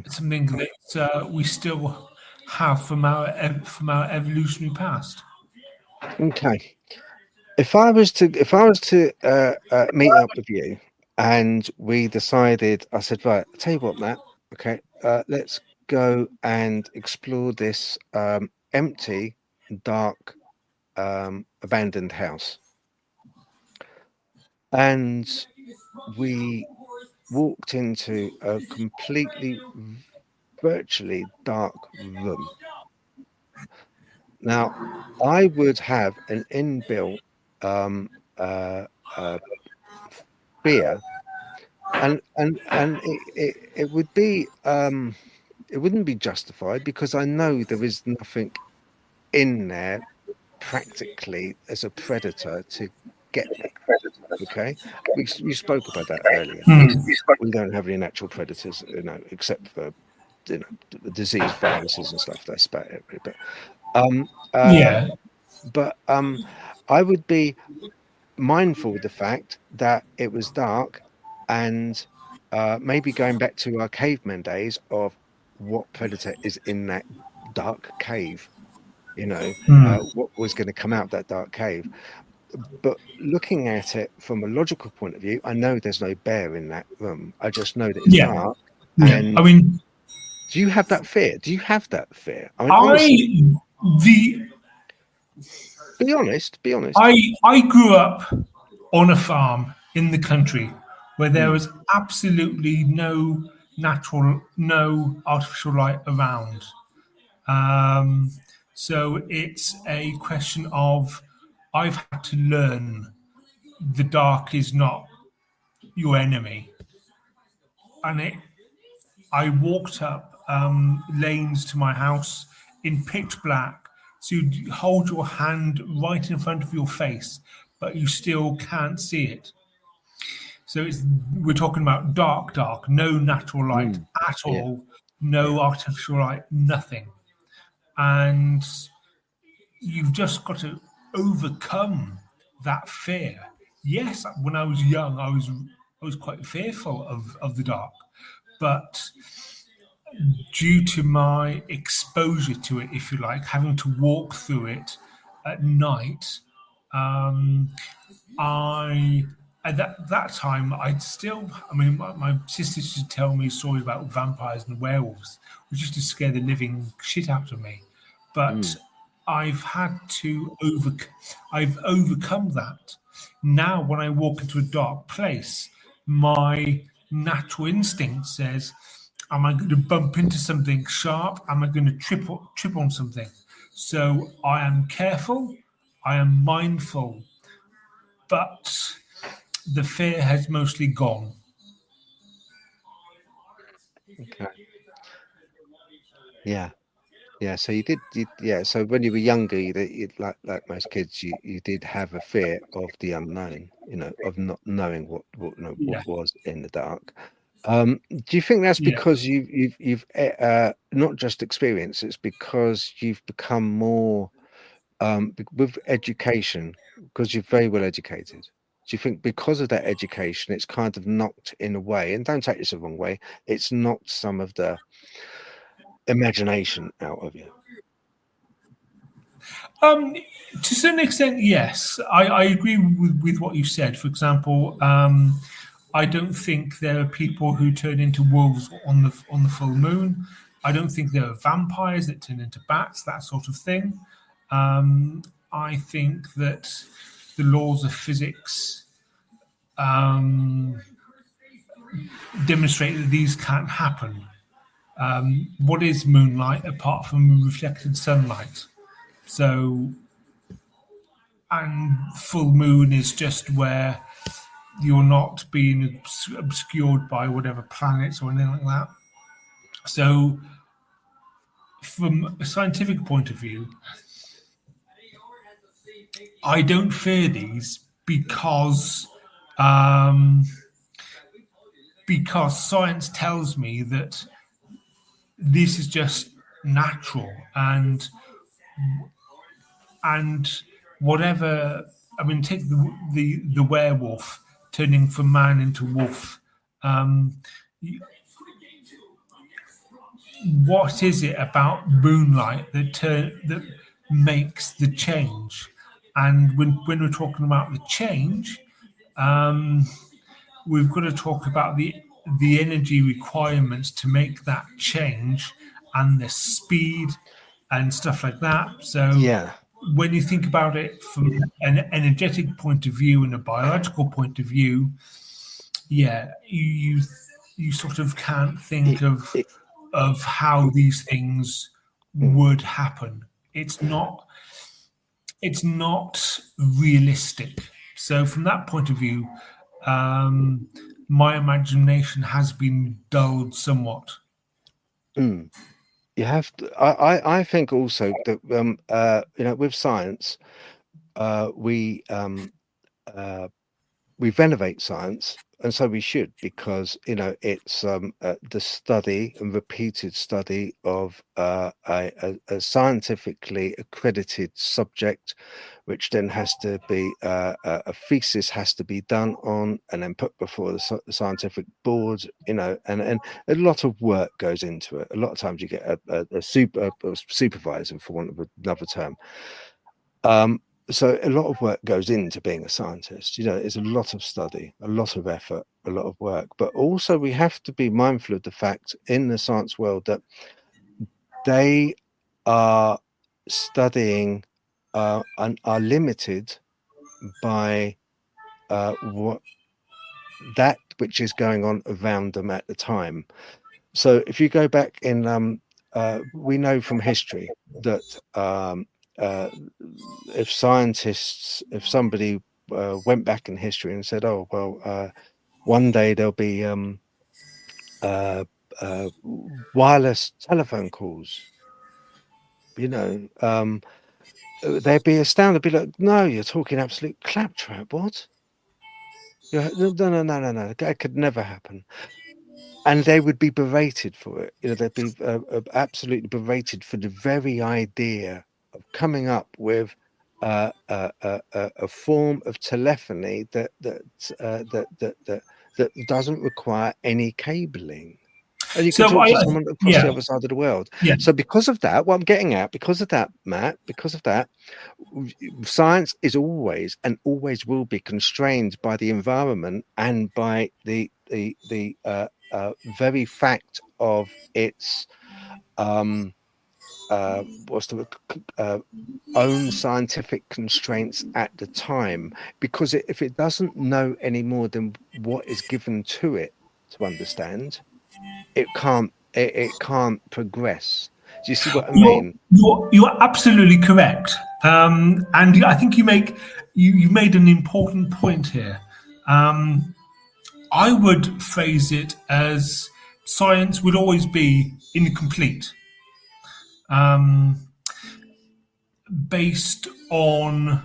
Speaker 4: something that we still have from our evolutionary past.
Speaker 1: okay. If I was to meet up with you and we decided, I said, right, I'll tell you what, Matt, okay, let's go and explore this empty, dark, abandoned house. And we walked into a completely, virtually dark room. Now, I would have an inbuilt fear, and it would be it wouldn't be justified because I know there is nothing in there practically as a predator to get me. Okay, we spoke about that earlier. We don't have any natural predators, except for the disease, viruses, and stuff. That's about it. But
Speaker 4: Yeah,
Speaker 1: I would be mindful of the fact that it was dark, and maybe going back to our caveman days of what predator is in that dark cave, what was going to come out of that dark cave. But looking at it from a logical point of view, I know there's no bear in that room. I just know that it's
Speaker 4: yeah,
Speaker 1: dark.
Speaker 4: yeah.
Speaker 1: And
Speaker 4: I mean,
Speaker 1: do you have that fear? Do you have that fear? I mean, honestly, be honest.
Speaker 4: I grew up on a farm in the country where there was absolutely no artificial light around. So it's a question of I've had to learn the dark is not your enemy, and I walked up lanes to my house in pitch black. So you hold your hand right in front of your face, but you still can't see it. So we're talking about dark, no natural light at
Speaker 1: Yeah,
Speaker 4: all, no artificial light, nothing. And you've just got to overcome that fear. Yes, when I was young, I was quite fearful of the dark, but due to my exposure to it, if you like, having to walk through it at night, I at that time I'd still. I mean, my sisters used to tell me stories about vampires and werewolves, which used to scare the living shit out of me. But I've had to I've overcome that. Now, when I walk into a dark place, my natural instinct says, "Am I going to bump into something sharp? Am I going to trip on something?" So I am careful. I am mindful, but the fear has mostly gone.
Speaker 1: okay. Yeah, so yeah, so when you were younger, like most kids, you did have a fear of the unknown, of not knowing what
Speaker 4: Yeah,
Speaker 1: was in the dark. Do you think that's
Speaker 4: yeah.
Speaker 1: because you've not just experienced, it's because you've become more with education, because you're very well educated? Do you think because of that education, it's kind of knocked in a way, and don't take this the wrong way, it's knocked some of the imagination out of you?
Speaker 4: To some extent, yes, I agree with what you said. For example, I don't think there are people who turn into wolves on the full moon. I don't think there are vampires that turn into bats, that sort of thing. I think that the laws of physics demonstrate that these can't happen. What is moonlight apart from reflected sunlight? So, and full moon is just where you're not being obscured by whatever planets or anything like that. So, from a scientific point of view, I don't fear these because science tells me that this is just natural, and whatever. I mean, take the werewolf turning from man into wolf. Um, what is it about moonlight that makes the change? And when we're talking about the change, we've got to talk about the energy requirements to make that change, and the speed and stuff like that. So
Speaker 1: Yeah.
Speaker 4: when you think about it from an energetic point of view and a biological point of view, yeah, you sort of can't think
Speaker 1: It, it,
Speaker 4: of how these things
Speaker 1: mm,
Speaker 4: would happen. It's not realistic. So from that point of view, my imagination has been dulled somewhat.
Speaker 1: mm. You have to. I think also that with science, we renovate science, and so we should, because it's the study and repeated study of a scientifically accredited subject, which then has to be a thesis has to be done on and then put before the scientific board, and a lot of work goes into it. A lot of times you get a supervisor, for want of another term. So a lot of work goes into being a scientist. It's a lot of study, a lot of effort, a lot of work. But also we have to be mindful of the fact in the science world that they are studying and are limited by what that which is going on around them at the time. So if you go back in, we know from history that if somebody went back in history and said, "Oh well, one day there'll be uh, wireless telephone calls," they'd be astounded. They'd be like, "No, you're talking absolute claptrap. What? No, no, no, no, no. That could never happen." And they would be berated for it. They'd be absolutely berated for the very idea of coming up with a form of telephony that doesn't require any cabling, and you can
Speaker 4: So
Speaker 1: talk to someone across the
Speaker 4: yeah,
Speaker 1: other side of the world.
Speaker 4: yeah.
Speaker 1: So because of that, what I'm getting at, because of that, Matt, because of that, science is always and always will be constrained by the environment and by the very fact of its what's the own scientific constraints at the time, because if it doesn't know any more than what is given to it to understand, it can't progress. Do you see what I mean?
Speaker 4: You're absolutely correct, and I think you made an important point here. I would phrase it as science would always be incomplete, based on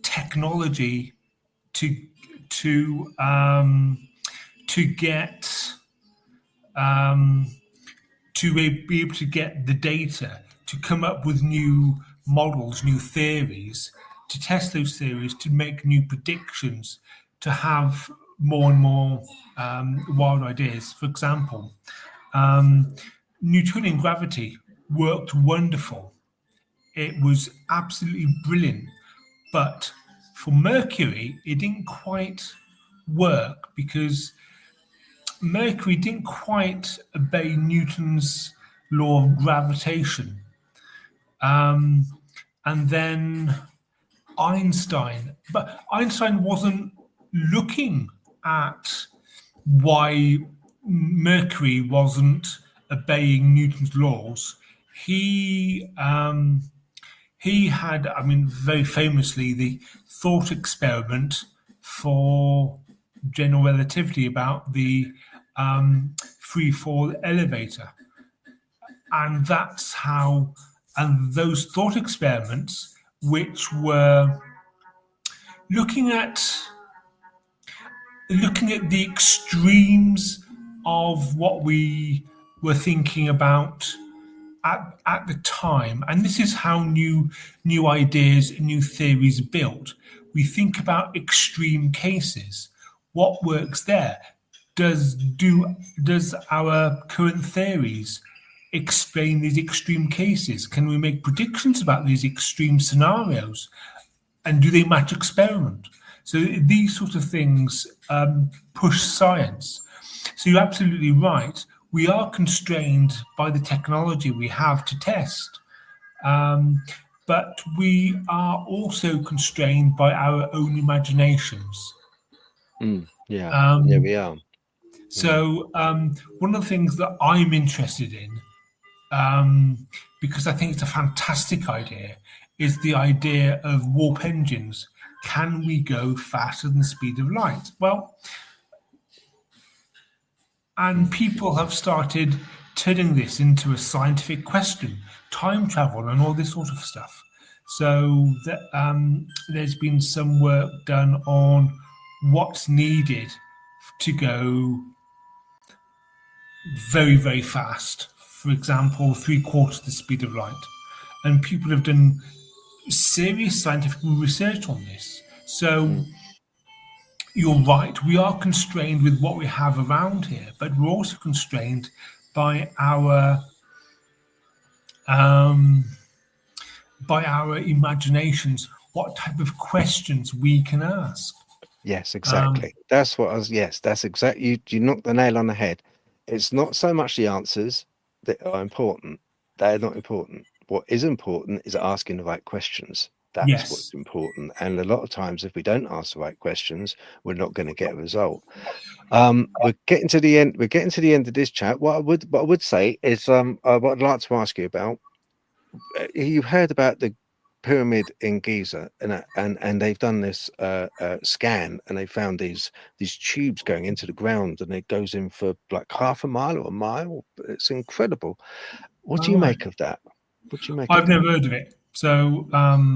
Speaker 4: technology to to um, to get to be able to get the data, to come up with new models, new theories, to test those theories, to make new predictions, to have more and more wild ideas. For example, Newtonian gravity worked wonderful. It was absolutely brilliant. But for Mercury, it didn't quite work because Mercury didn't quite obey Newton's law of gravitation. And then but Einstein wasn't looking at why Mercury wasn't obeying Newton's laws. He had, I mean, very famously, the thought experiment for general relativity about the free fall elevator. And that's how, and those thought experiments, which were looking at the extremes of what we were thinking about at the time, and this is how new ideas, new theories are built. We think about extreme cases. What works there? Does our current theories explain these extreme cases? Can we make predictions about these extreme scenarios? And do they match experiment? So these sort of things push science. So you're absolutely right. We are constrained by the technology we have to test. But we are also constrained by our own imaginations.
Speaker 1: Yeah, we are.
Speaker 4: So one of the things that I'm interested in, because I think it's a fantastic idea, is the idea of warp engines. Can we go faster than the speed of light? Well, and people have started turning this into a scientific question, time travel and all this sort of stuff. So there's been some work done on what's needed to go very, very fast. For example, 3/4 the speed of light. And people have done serious scientific research on this. So you're right, we are constrained with what we have around here, but we're also constrained by our imaginations, what type of questions we can ask.
Speaker 1: Yes, exactly. That's what I was. Yes, that's exactly. You knocked the nail on the head. It's not so much the answers that are important; they're not important. What is important is asking the right questions. That's
Speaker 4: Yes.
Speaker 1: what's important. And a lot of times, if we don't ask the right questions, we're not going to get a result. We're getting to the end. We're getting to the end of this chat. What I would say is, what I'd like to ask you about. You heard about the pyramid in Giza, and they've done this scan, and they found these tubes going into the ground, and it goes in for like half a mile or a mile. It's incredible. What do you make of that? What do you make?
Speaker 4: I've never heard of it. So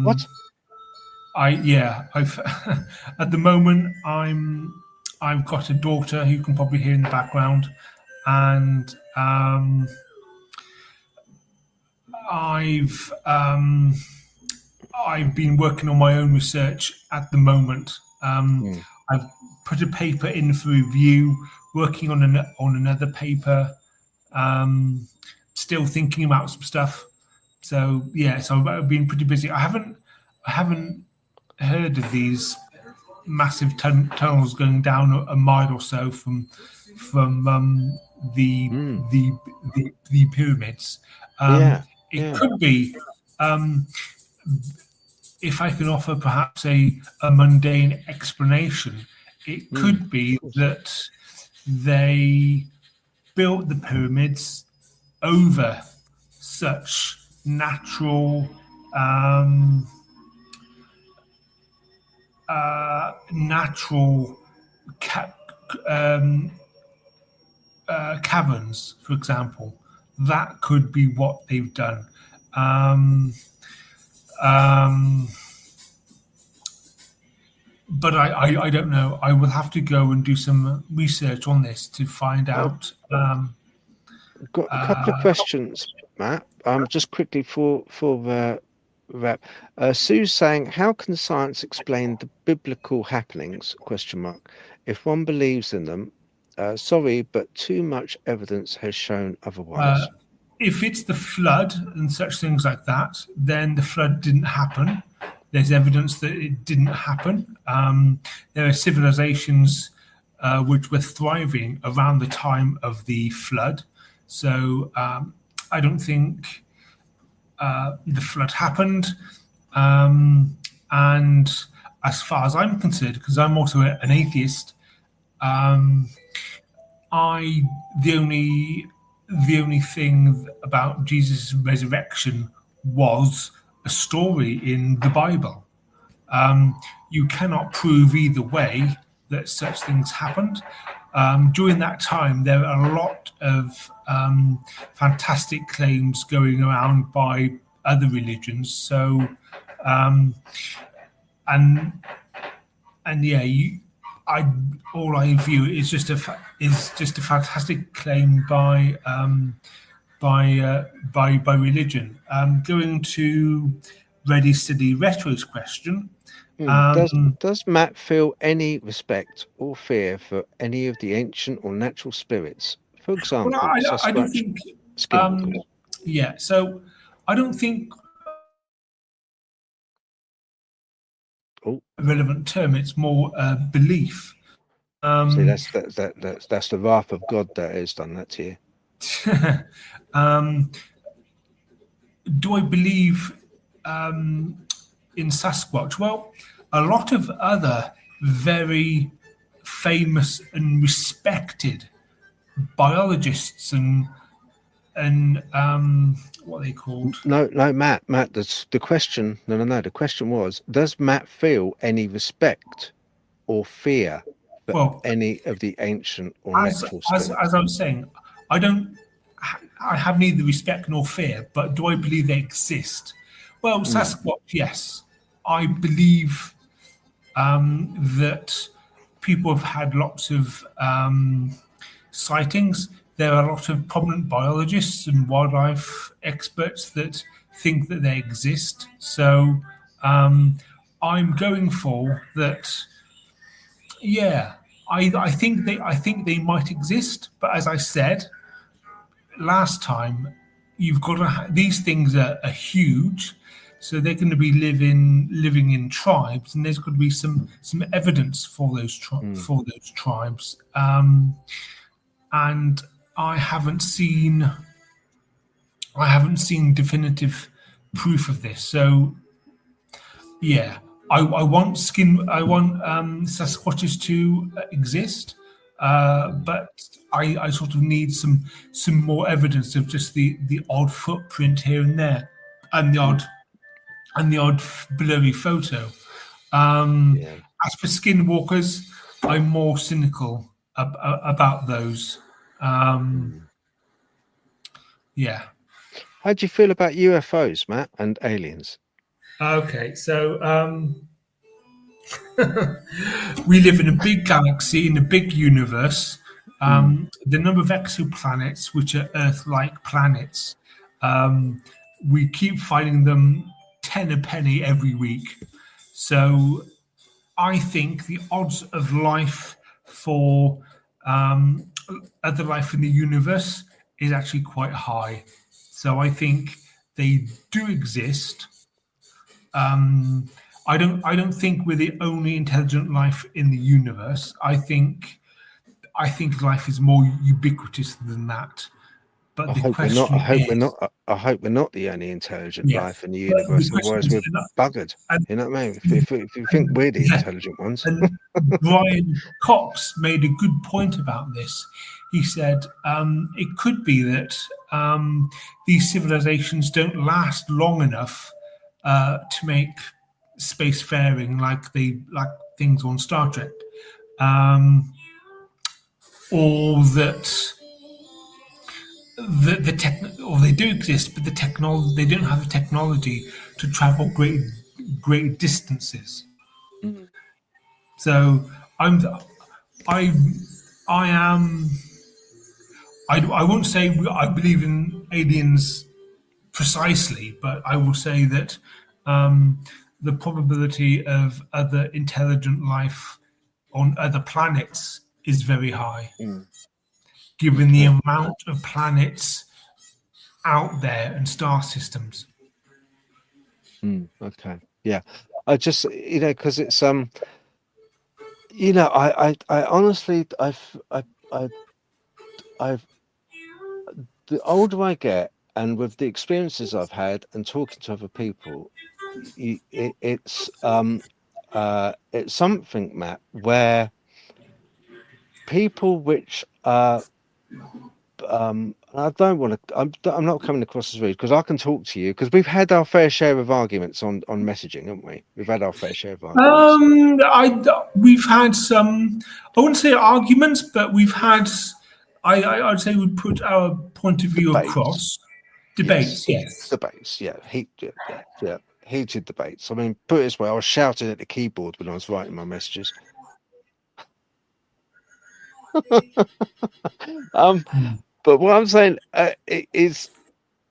Speaker 1: what?
Speaker 4: I've at the moment I've got a daughter who you can probably hear in the background, and I've been working on my own research at the moment. I've put a paper in for review, working on another paper, still thinking about some stuff. So yeah, so I've been pretty busy. I haven't heard of these massive tunnels going down a mile or so from the pyramids. It could be, if I can offer perhaps a mundane explanation, it could be that they built the pyramids over such natural caverns, for example. That could be what they've done. But I don't know. I will have to go and do some research on this to find out.
Speaker 1: I've got a couple of questions, Matt. Just quickly for wrap. Sue's saying, how can science explain the biblical happenings? ? If one believes in them. Sorry, but too much evidence has shown otherwise.
Speaker 4: If it's the flood and such things like that, then the flood didn't happen. There's evidence that it didn't happen. There are civilizations which were thriving around the time of the flood. So I don't think the flood happened. And as far as I'm concerned, because I'm also an atheist, the only thing about Jesus' resurrection was a story in the Bible. You cannot prove either way that such things happened. During that time, there are a lot of fantastic claims going around by other religions. So, and yeah, all I view is just a fantastic claim by religion. Going to Ready Steady Retro's question.
Speaker 1: Does Matt feel any respect or fear for any of the ancient or natural spirits? For example,
Speaker 4: Well, I don't
Speaker 1: Sasquatch,
Speaker 4: think.
Speaker 1: skinwalkers.
Speaker 4: Yeah, so I don't think
Speaker 1: Oh,
Speaker 4: relevant term. It's more belief.
Speaker 1: see, that's the wrath of God that has done that to you.
Speaker 4: Do I believe in Sasquatch? Well, a lot of other very famous and respected biologists and what are they called?
Speaker 1: No, Matt, that's the question. No. The question was, does Matt feel any respect or fear for
Speaker 4: Well,
Speaker 1: any of the ancient or
Speaker 4: as
Speaker 1: natural spirits?
Speaker 4: as I was saying, I don't. I have neither respect nor fear, but do I believe they exist? Well, Sasquatch, yes. I believe that people have had lots of sightings. There are a lot of prominent biologists and wildlife experts that think that they exist. So I'm going for that. Yeah, I think they might exist, but as I said last time, you've got to these things are huge, so they're going to be living in tribes, and there's got to be some evidence for those tribes. And I haven't seen definitive proof of this. So yeah, I want Sasquatches to exist, but I sort of need some more evidence of just the odd footprint here and there, and the odd blurry photo. As for skinwalkers, I'm more cynical about those. Yeah.
Speaker 1: How do you feel about UFOs, Matt, and aliens?
Speaker 4: Okay, so we live in a big galaxy, in a big universe. The number of exoplanets, which are Earth-like planets, we keep finding them 10 a penny every week. So I think the odds of life for other life in the universe is actually quite high. So I think they do exist. I don't think we're the only intelligent life in the universe. I think life is more ubiquitous than that. But the question
Speaker 1: I hope we're not the only intelligent
Speaker 4: yeah.
Speaker 1: life in the
Speaker 4: But the
Speaker 1: universe.
Speaker 4: question
Speaker 1: Otherwise,
Speaker 4: is,
Speaker 1: we're buggered.
Speaker 4: and
Speaker 1: You know what I mean? If you think we're the
Speaker 4: yeah,
Speaker 1: intelligent ones,
Speaker 4: and Brian Cox made a good point about this. He said it could be that these civilizations don't last long enough to make spacefaring like things on Star Trek, or that or they do exist, but they don't have the technology to travel great distances. So I I am I won't say I believe in aliens precisely, but I will say that the probability of other intelligent life on other planets is very high, given the amount of planets out there and star systems.
Speaker 1: okay, yeah. I just because it's I honestly I've the older I get, and with the experiences I've had and talking to other people, it's something, Matt, where people which are I don't want to. I'm not coming across as rude because I can talk to you because we've had our fair share of arguments on messaging, haven't we? We've had our fair share of arguments.
Speaker 4: We've had some, I wouldn't say arguments, but we've had, I'd say we put our point of view
Speaker 1: Debates.
Speaker 4: across. Debates, yes.
Speaker 1: Debates, yeah. Heated debates. I mean, put it this way, I was shouting at the keyboard when I was writing my messages. But what I'm saying is,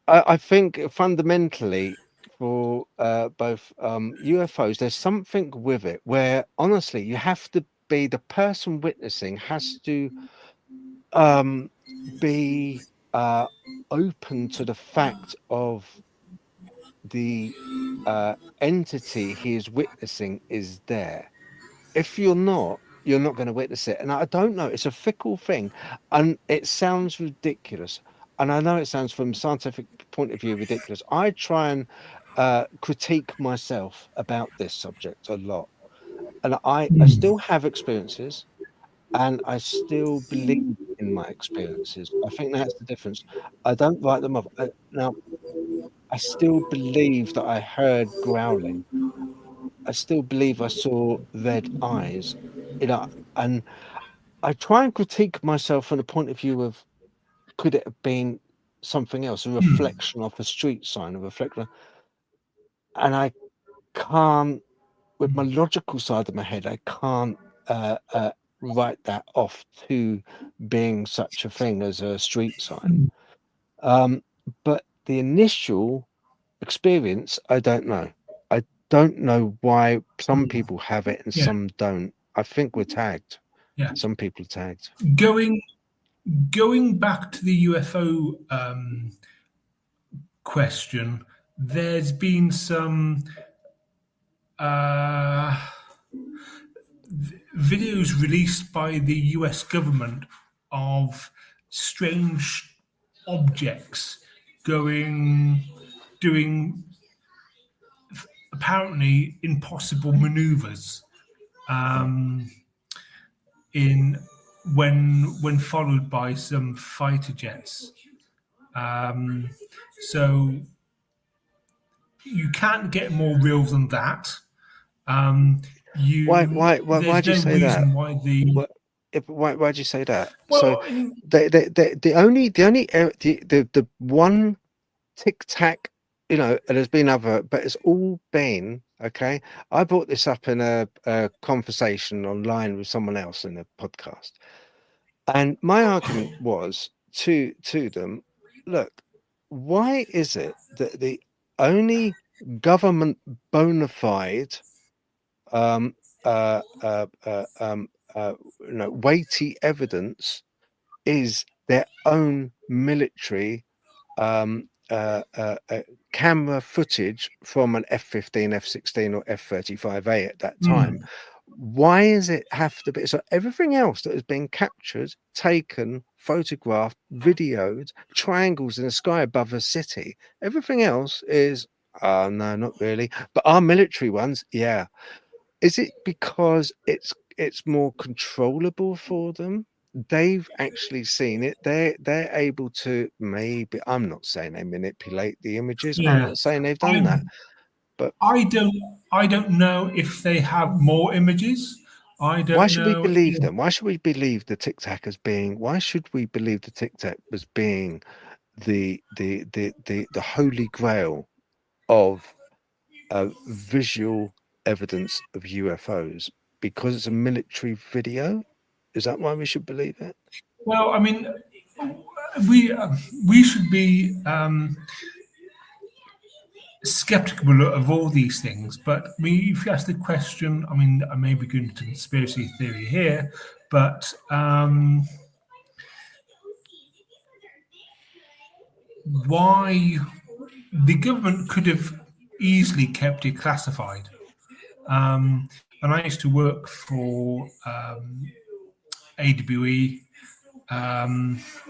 Speaker 1: I think fundamentally for both UFOs, there's something with it where honestly you have to be the person witnessing has to be open to the fact of the entity he is witnessing is there. If you're not going to witness it. And I don't know, it's a fickle thing, and it sounds ridiculous. And I know it sounds from a scientific point of view ridiculous. I try and critique myself about this subject a lot. And I still have experiences and I still believe in my experiences. I think that's the difference. I don't write them off. Now, I still believe that I heard growling. I still believe I saw red eyes, and I try and critique myself from the point of view of could it have been something else, a reflection of a street sign, a reflection, and I can't, with my logical side of my head, I can't write that off to being such a thing as a street sign. But the initial experience, I don't know. I don't know why some people have it and some don't. I think we're tagged.
Speaker 4: Yeah.
Speaker 1: Some people are tagged.
Speaker 4: Going back to the UFO question, there's been some videos released by the US government of strange objects doing apparently impossible maneuvers when followed by some fighter jets. So you can't get more real than that.
Speaker 1: Why'd you say that? Why'd you say that?
Speaker 4: Well,
Speaker 1: so the one tic tac, and there's been other, but it's all been okay. I brought this up in a conversation online with someone else in a podcast, and my argument was to them, look, why is it that the only government bona fide weighty evidence is their own military camera footage from an F-15, F-16 or F-35A at that time? Why does it have to be? So everything else that has been captured, taken, photographed, videoed, triangles in the sky above a city, everything else is no, not really, but our military ones, yeah. Is it because it's more controllable for them? They've actually seen it. They're able to, maybe, I'm not saying they manipulate the images. I'm not saying they've done that. But
Speaker 4: I don't know if they have more images.
Speaker 1: Why should we believe them? Why should we believe the Tic Tac as being? Why should we believe the Tic Tac as being the holy grail of visual evidence of UFOs? Because it's a military video? Is that why we should believe it?
Speaker 4: Well, I mean, we should be skeptical of all these things, but if you ask the question, I mean, I may be going into conspiracy theory here, but why the government could have easily kept it classified. And I used to work for AWE,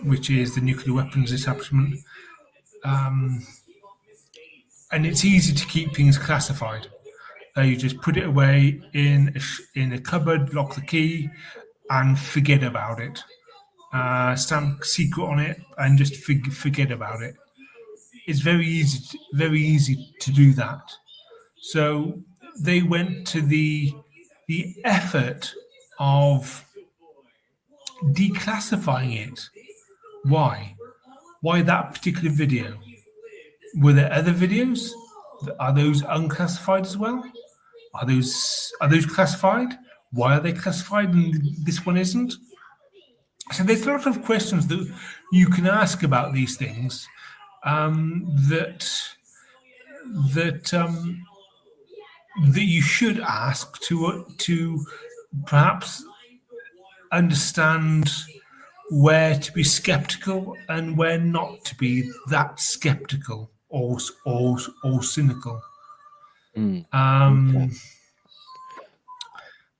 Speaker 4: which is the nuclear weapons establishment. And it's easy to keep things classified. You just put it away in a cupboard, lock the key, and forget about it. stamp secret on it, and just forget about it. It's very easy to do that. So they went to the effort of declassifying it. Why? Why that particular video? Were there other videos? Are those unclassified as well? Are those classified? Why are they classified and this one isn't? So there's a lot of questions that you can ask about these things that you should ask to perhaps understand where to be skeptical and where not to be that skeptical or cynical.
Speaker 1: Okay.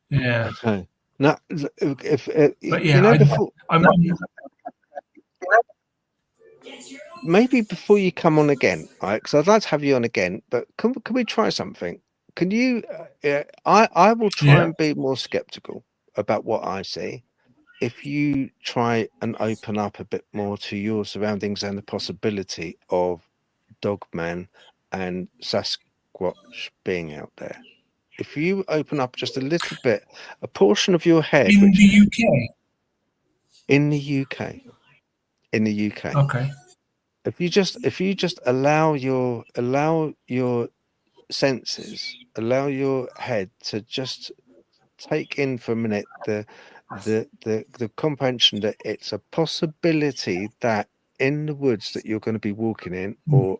Speaker 4: Yeah.
Speaker 1: Okay. Now, if
Speaker 4: But
Speaker 1: you
Speaker 4: yeah,
Speaker 1: know, before
Speaker 4: I'm
Speaker 1: maybe before you come on again, right? Because I'd like to have you on again, but can we try something? Can you? I will try
Speaker 4: yeah.
Speaker 1: and be more skeptical about what I see. If you try and open up a bit more to your surroundings and the possibility of Dogman and Sasquatch being out there. If you open up just a little bit, a portion of your head,
Speaker 4: In
Speaker 1: which
Speaker 4: the UK.
Speaker 1: in the UK, in the UK,
Speaker 4: Okay.
Speaker 1: if you just allow your senses, allow your head to just take in for a minute the comprehension that it's a possibility that in the woods that you're going to be walking in or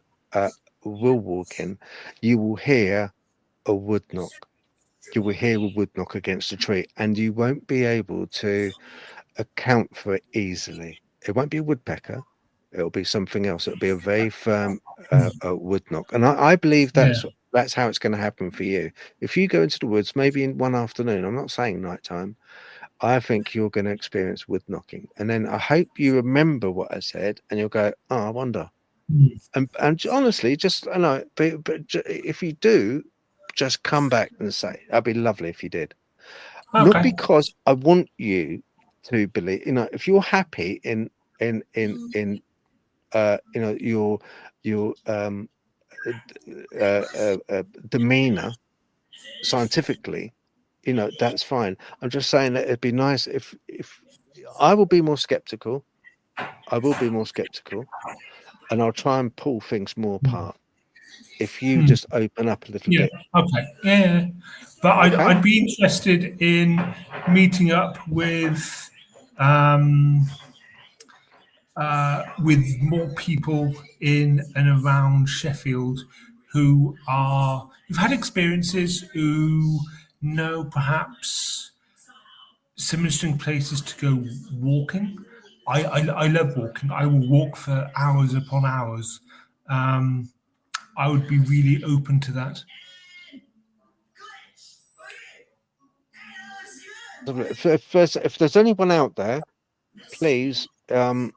Speaker 1: will walk in, you will hear a wood knock. You will hear a wood knock against a tree, and you won't be able to account for it easily. It won't be a woodpecker. It'll be something else. It'll be a very firm wood knock. And I believe
Speaker 4: Yeah.
Speaker 1: that's how it's going to happen for you. If you go into the woods, maybe in one afternoon, I'm not saying nighttime, I think you're going to experience wood knocking. And then I hope you remember what I said and you'll go, oh, I wonder. And honestly, just I know, but if you do, just come back and say, that'd be lovely if you did. Not
Speaker 4: Okay.
Speaker 1: because I want you to believe, if you're happy in your demeanor scientifically, that's fine. I'm just saying that it'd be nice if I will be more skeptical. I will be more skeptical, and I'll try and pull things more apart. If you just open up a little bit.
Speaker 4: Okay. Yeah. But
Speaker 1: Okay.
Speaker 4: I'd be interested in meeting up with more people in and around Sheffield who've had experiences, who know perhaps some interesting places to go walking. I love walking. I will walk for hours upon hours. I would be really open to that.
Speaker 1: If there's anyone out there, please, if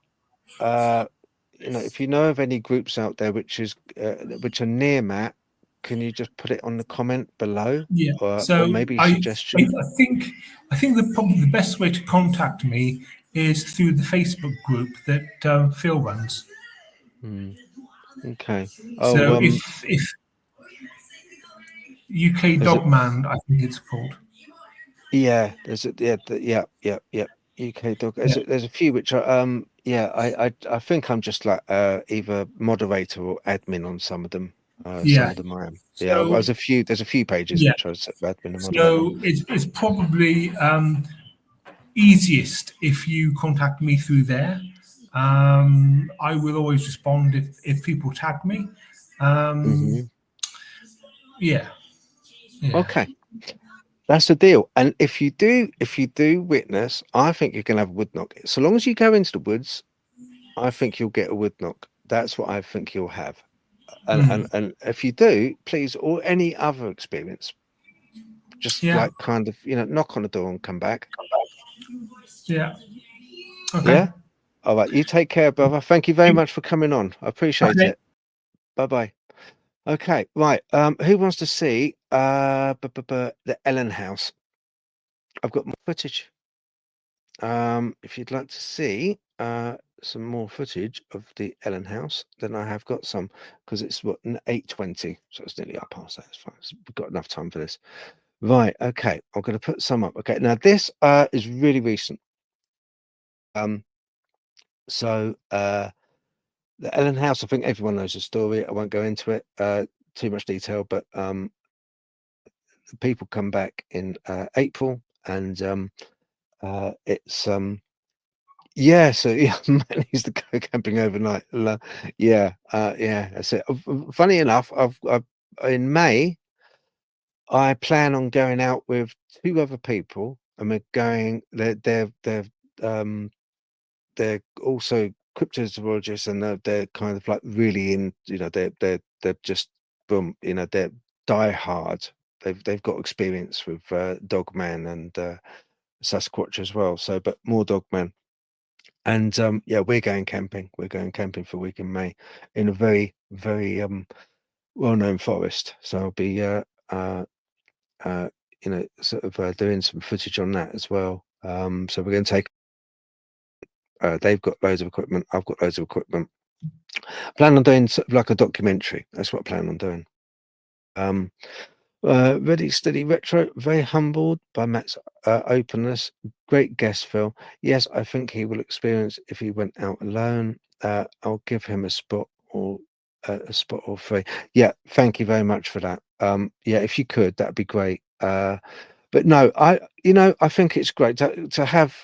Speaker 1: you know of any groups out there which are near Matt, can you just put it on the comment below?
Speaker 4: Yeah.
Speaker 1: Or maybe a suggestion?
Speaker 4: I think probably the best way to contact me is through the Facebook group that Phil runs.
Speaker 1: Okay.
Speaker 4: So if UK Dogman, I think it's called.
Speaker 1: Yeah, there's UK Dog. There's a few which are I think I'm just like either moderator or admin on some of them. Some of them I am.
Speaker 4: So,
Speaker 1: there's a few pages which I was admin and moderator.
Speaker 4: So it's probably easiest if you contact me through there. I will always respond if people tag me. Yeah.
Speaker 1: Okay. That's the deal. And if you do witness, I think you can have a wood knock. So long as you go into the woods, I think you'll get a wood knock. That's what I think you'll have. And if you do, please, or any other experience, just like kind of, knock on the door and come back.
Speaker 4: Yeah. Okay.
Speaker 1: Yeah. All right. You take care, brother. Thank you very much for coming on. I appreciate it. Bye-bye. Okay. Right. Who wants to see the Ellen house? I've got more footage. if you'd like to see some more footage of the Ellen house, then I have got some, because it's what, 8:20, so it's nearly up past that. It's fine. We've got enough time for this. Right, okay, I'm going to put some up. Okay, now this is really recent. So the Ellen house, I think everyone knows the story. I won't go into it too much detail, but the people come back in April, and it's yeah, so yeah, man needs to go camping overnight. Yeah, yeah, that's it. Funny enough, I've in May, I plan on going out with two other people, and we're going. Um they're also cryptozoologists, and they're kind of like really in. You know, they're just boom. You know, they're die hard. They've got experience with Dogman and Sasquatch as well. So, but more Dogman. And yeah, we're going camping. We're going camping for a week in May in a very, very well-known forest. So I'll be you know, sort of doing some footage on that as well. So we're going to take. They've got loads of equipment. I've got loads of equipment. Plan on doing sort of like a documentary. That's what I plan on doing. Ready, steady, retro. Very humbled by Matt's openness. Great guest, Phil. Yes, I think he will experience if he went out alone. I'll give him a spot or three. Yeah, thank you very much for that. Yeah, if you could, that'd be great. But no, I think it's great to have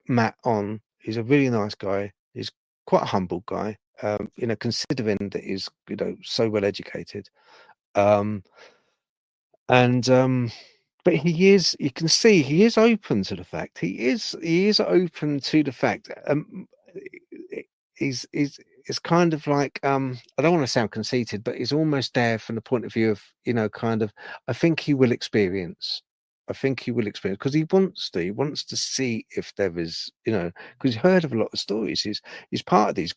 Speaker 1: Matt on. He's a really nice guy. He's quite a humble guy. Considering that he's so well educated. And but you can see he is open to the fact. He is open to the fact. He's it's kind of like I don't want to sound conceited, but he's almost there from the point of view of kind of, I think he will experience. I think he will experience, because he wants to see if there is, because he's heard of a lot of stories. He's part of these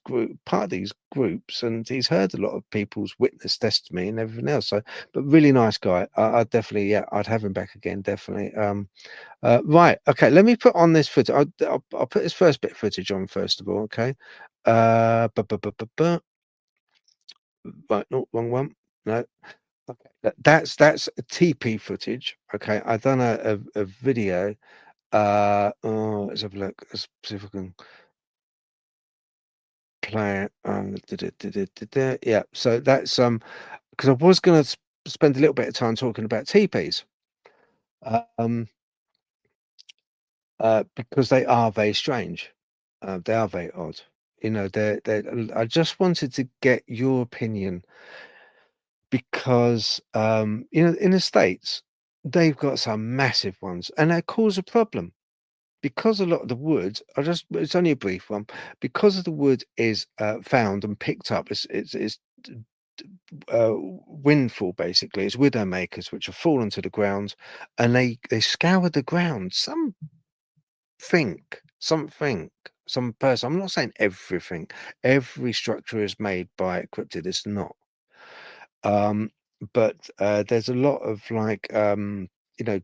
Speaker 1: groups, and he's heard a lot of people's witness testimony and everything else. So, but really nice guy. I definitely, yeah, I'd have him back again, definitely. Right, okay, let me put on this footage. I'll put this first bit of footage on first of all. Okay. Right, no, wrong one. No. Okay, that's a Teepee footage. Okay, I've done a video. Let's have a look. Let's see if I can play it. Yeah, so that's because I was going to spend a little bit of time talking about teepees, because they are very strange. They are very odd. They're. I just wanted to get your opinion, because in the States they've got some massive ones, and they cause a problem because a lot of the wood, it's only a brief one, because of the wood is found and picked up. It's windfall, basically. It's widow makers which have fallen to the ground, and they scour the ground. Some person, I'm not saying everything, every structure is made by a cryptid. It's not. But there's a lot of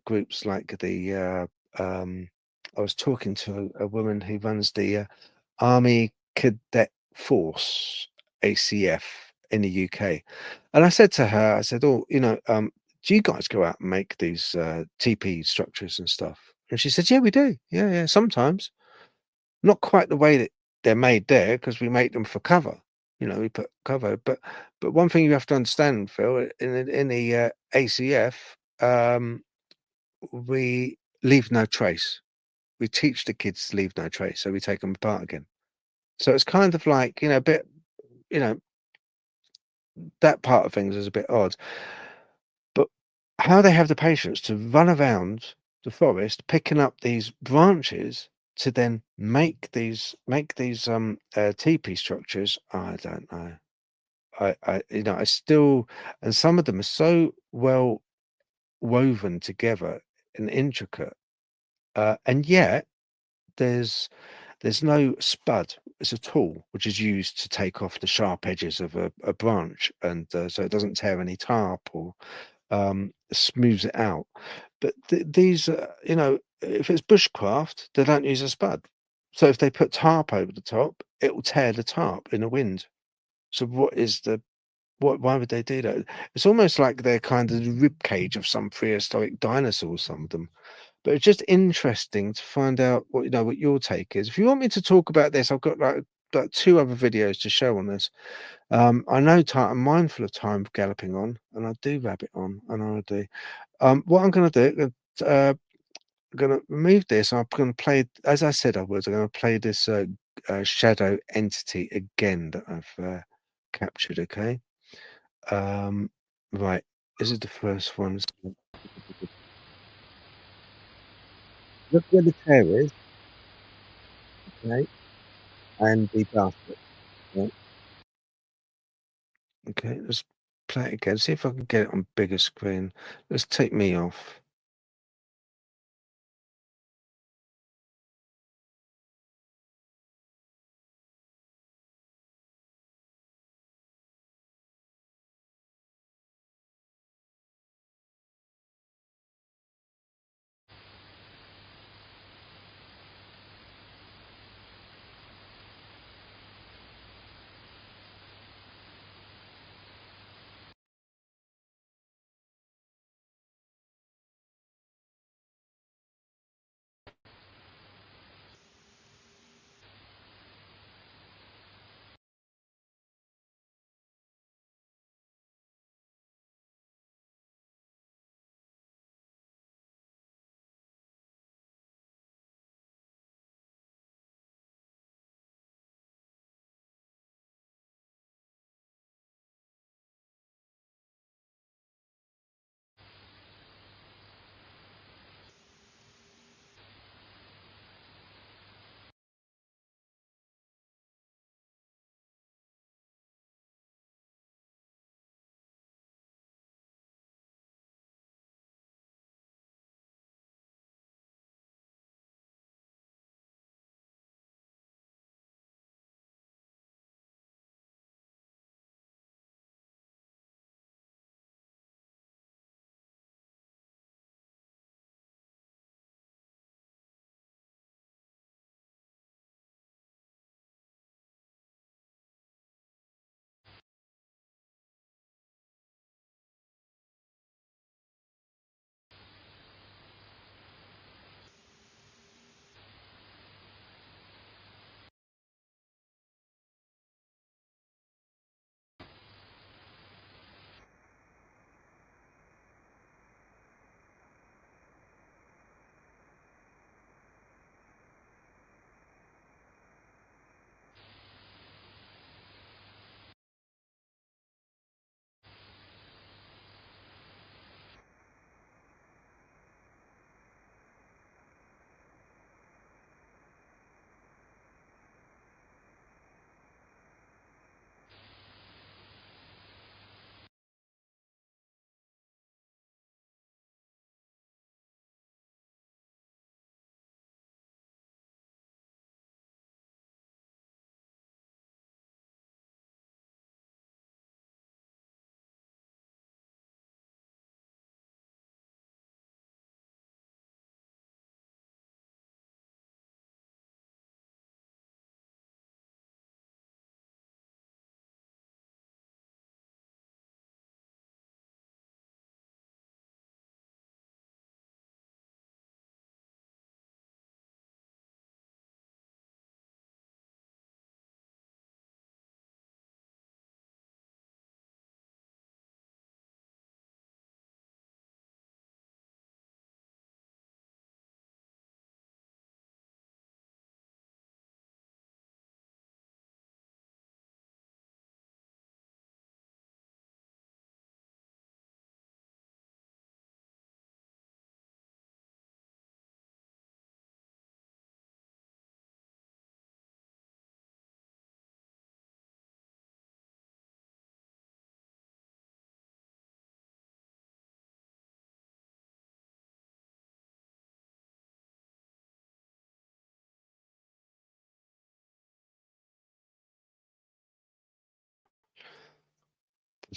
Speaker 1: groups like I was talking to a woman who runs the Army Cadet Force, ACF, in the UK, and I said to her, I said, "Oh, do you guys go out and make these TP structures and stuff?" And she said, "Yeah, we do. Yeah, sometimes. Not quite the way that they're made there, because we make them for cover. We put cover, but one thing you have to understand, Phil, in the ACF, we leave no trace. We teach the kids to leave no trace, so we take them apart again. So it's kind of like, a bit, that part of things is a bit odd. But how they have the patience to run around the forest picking up these branches to then make these teepee structures, I don't know. I still, and some of them are so well woven together and intricate, and yet there's no spud. It's a tool which is used to take off the sharp edges of a branch, and so it doesn't tear any tarp or smooths it out. But these, you know, if it's bushcraft, they don't use a spud. So if they put tarp over the top, it will tear the tarp in the wind. So why would they do that? It's almost like they're kind of the rib cage of some prehistoric dinosaurs, some of them. But it's just interesting to find out what your take is. If you want me to talk about this, I've got like 2 other videos to show on this. I know I'm mindful of time galloping on, and I do rabbit on, and I do. What I'm going to do, I'm going to remove this. I'm going to play, as I said I was. I'm going to play this shadow entity again that I've captured. Okay. Right. This is the first one. Look where the tail is. Okay. And the basket. Right. Okay. Let's play it again. See if I can get it on bigger screen. Let's take me off.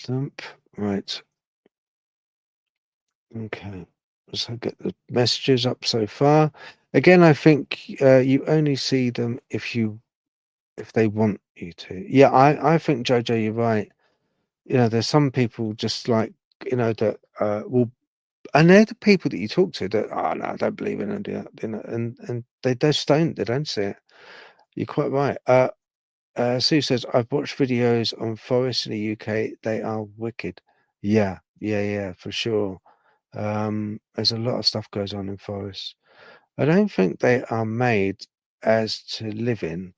Speaker 1: Dump. Right. Okay. So get the messages up so far. Again, I think you only see them if they want you to. Yeah, I think Jojo, you're right. There's some people just like that will, and they're the people that you talk to that, oh no, I don't believe in it, and they just don't. They don't see it. You're quite right. Sue says, I've watched videos on forests in the UK. They are wicked. Yeah, for sure. There's a lot of stuff goes on in forests. I don't think they are made as to live in,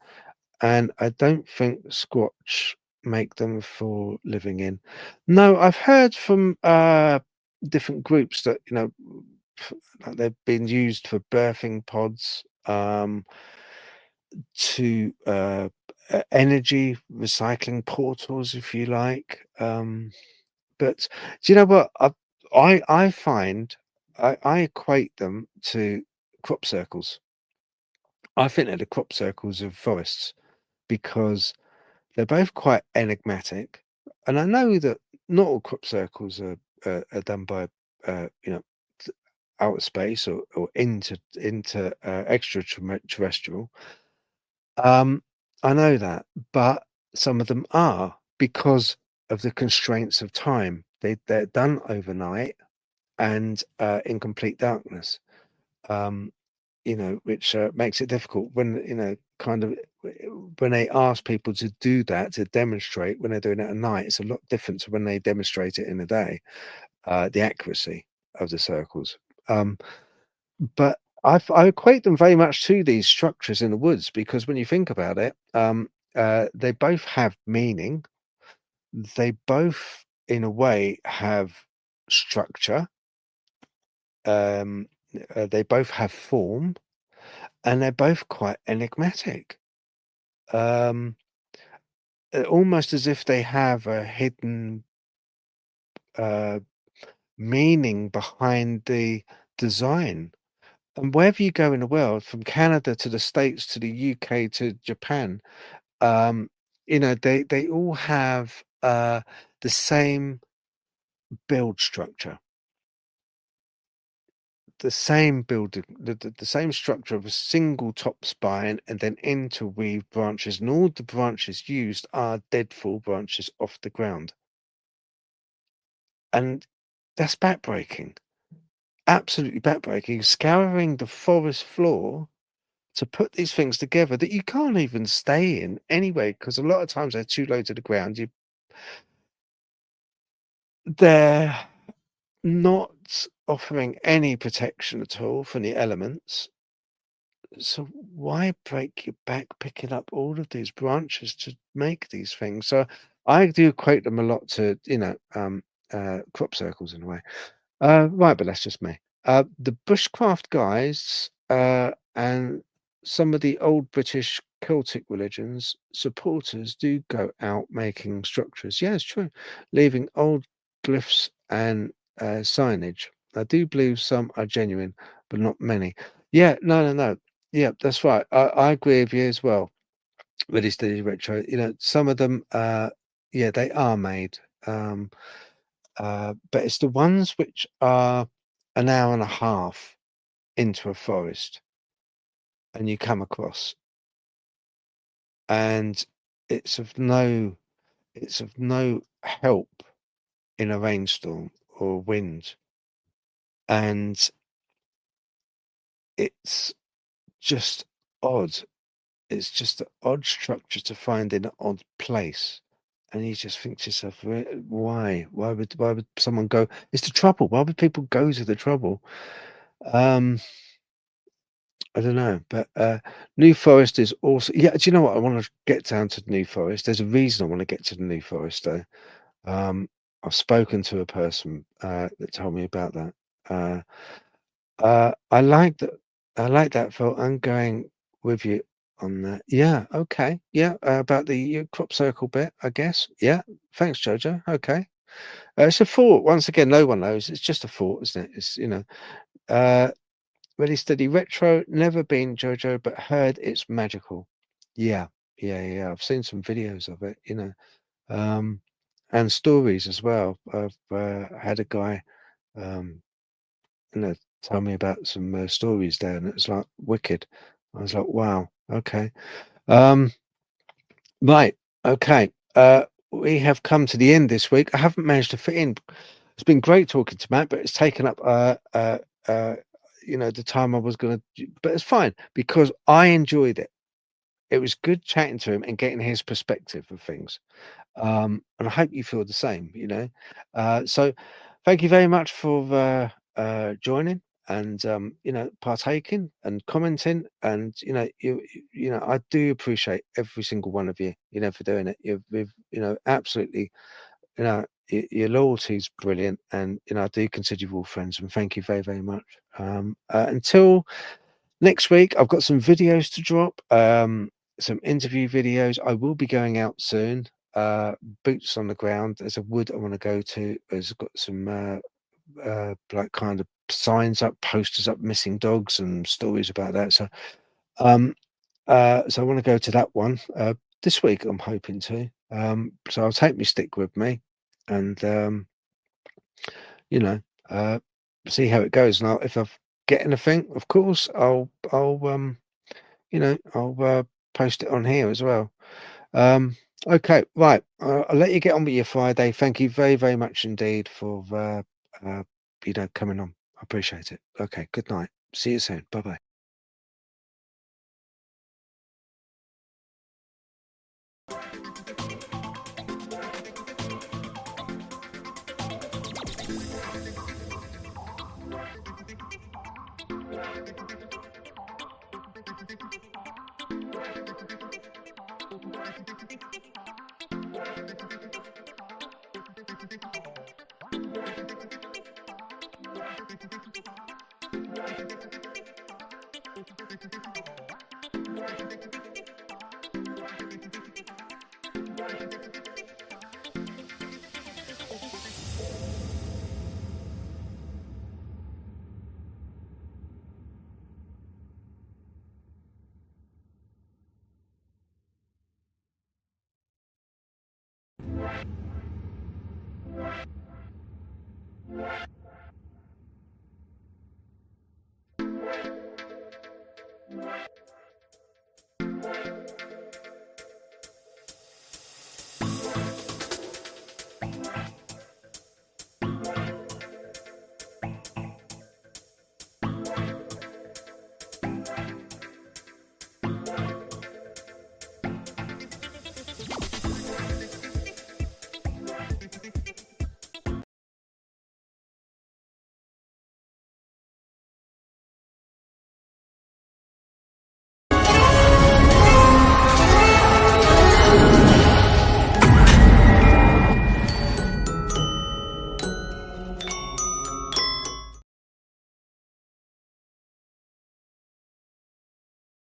Speaker 1: and I don't think Squatch make them for living in. No, I've heard from different groups that like they've been used for birthing pods, to energy recycling portals, if you like. But do you know what? I find I equate them to crop circles. I think they're the crop circles of forests because they're both quite enigmatic, and I know that not all crop circles are done by outer space or into extraterrestrial. I know that, but some of them are because of the constraints of time. They're done overnight and in complete darkness. Um, which makes it difficult when kind of when they ask people to do that, to demonstrate when they're doing it at night. It's a lot different to when they demonstrate it in the day. The accuracy of the circles. But I equate them very much to these structures in the woods because when you think about it, they both have meaning. They both, in a way, have structure. They both have form, and they're both quite enigmatic. Almost as if they have a hidden uh, meaning behind the design. And wherever you go in the world, from Canada to the States to the UK to Japan, they all have the same build structure, the same building, the same structure of a single top spine and then interweave branches, and all the branches used are deadfall branches off the ground. And that's backbreaking, absolutely backbreaking, scouring the forest floor to put these things together that you can't even stay in anyway, because a lot of times they're too low to the ground. They're not offering any protection at all from the elements. So why break your back picking up all of these branches to make these things? So I do equate them a lot to, crop circles in a way. Right, but that's just me. The bushcraft guys and some of the old British Celtic religions supporters do go out making structures. Yeah, it's true. Leaving old glyphs and signage. I do believe some are genuine, but not many. Yeah, no. Yeah, that's right. I agree with you as well. Really steady retro. Some of them, yeah, they are made. But it's the ones which are an hour and a half into a forest and you come across, and it's of no help in a rainstorm or wind, and it's just odd. It's just an odd structure to find in an odd place. And you just think to yourself, why? Why would someone go? It's the trouble. Why would people go to the trouble? I don't know, but New Forest is also, yeah. Do you know what? I want to get down to the New Forest. There's a reason I want to get to the New Forest, though. I've spoken to a person that told me about that. I like that. I like that, Phil. I'm going with you on that. Yeah. Okay. Yeah. About the crop circle bit, I guess. Yeah. Thanks, Jojo. Okay. It's a thought. Once again, no one knows. It's just a thought, isn't it? It's Uh, Ready Steady Retro, never been Jojo, but heard it's magical. Yeah. I've seen some videos of it, and stories as well. I've had a guy tell me about some stories there, and it was like wicked. I was like, wow, okay. Right, okay. We have come to the end this week. I haven't managed to fit in. It's been great talking to Matt, but it's taken up the time I was gonna, but it's fine because I enjoyed it. It was good chatting to him and getting his perspective of things. And I hope you feel the same, So thank you very much for joining and partaking and commenting. And I do appreciate every single one of you, for doing it. You've absolutely, your loyalty is brilliant, and I do consider you all friends. And thank you very, very much. Until next week, I've got some videos to drop. Some interview videos. I will be going out soon. Boots on the ground. There's a wood I want to go to. There's got some like kind of signs up, posters up, missing dogs, and stories about that. So I want to go to that one this week. I'm hoping to. So I'll take my stick with me, and see how it goes. And if I get anything, of course, I'll post it on here as well. Okay, right. I'll let you get on with your Friday. Thank you very, very much indeed for coming on. I appreciate it. Okay, good night. See you soon. Bye bye.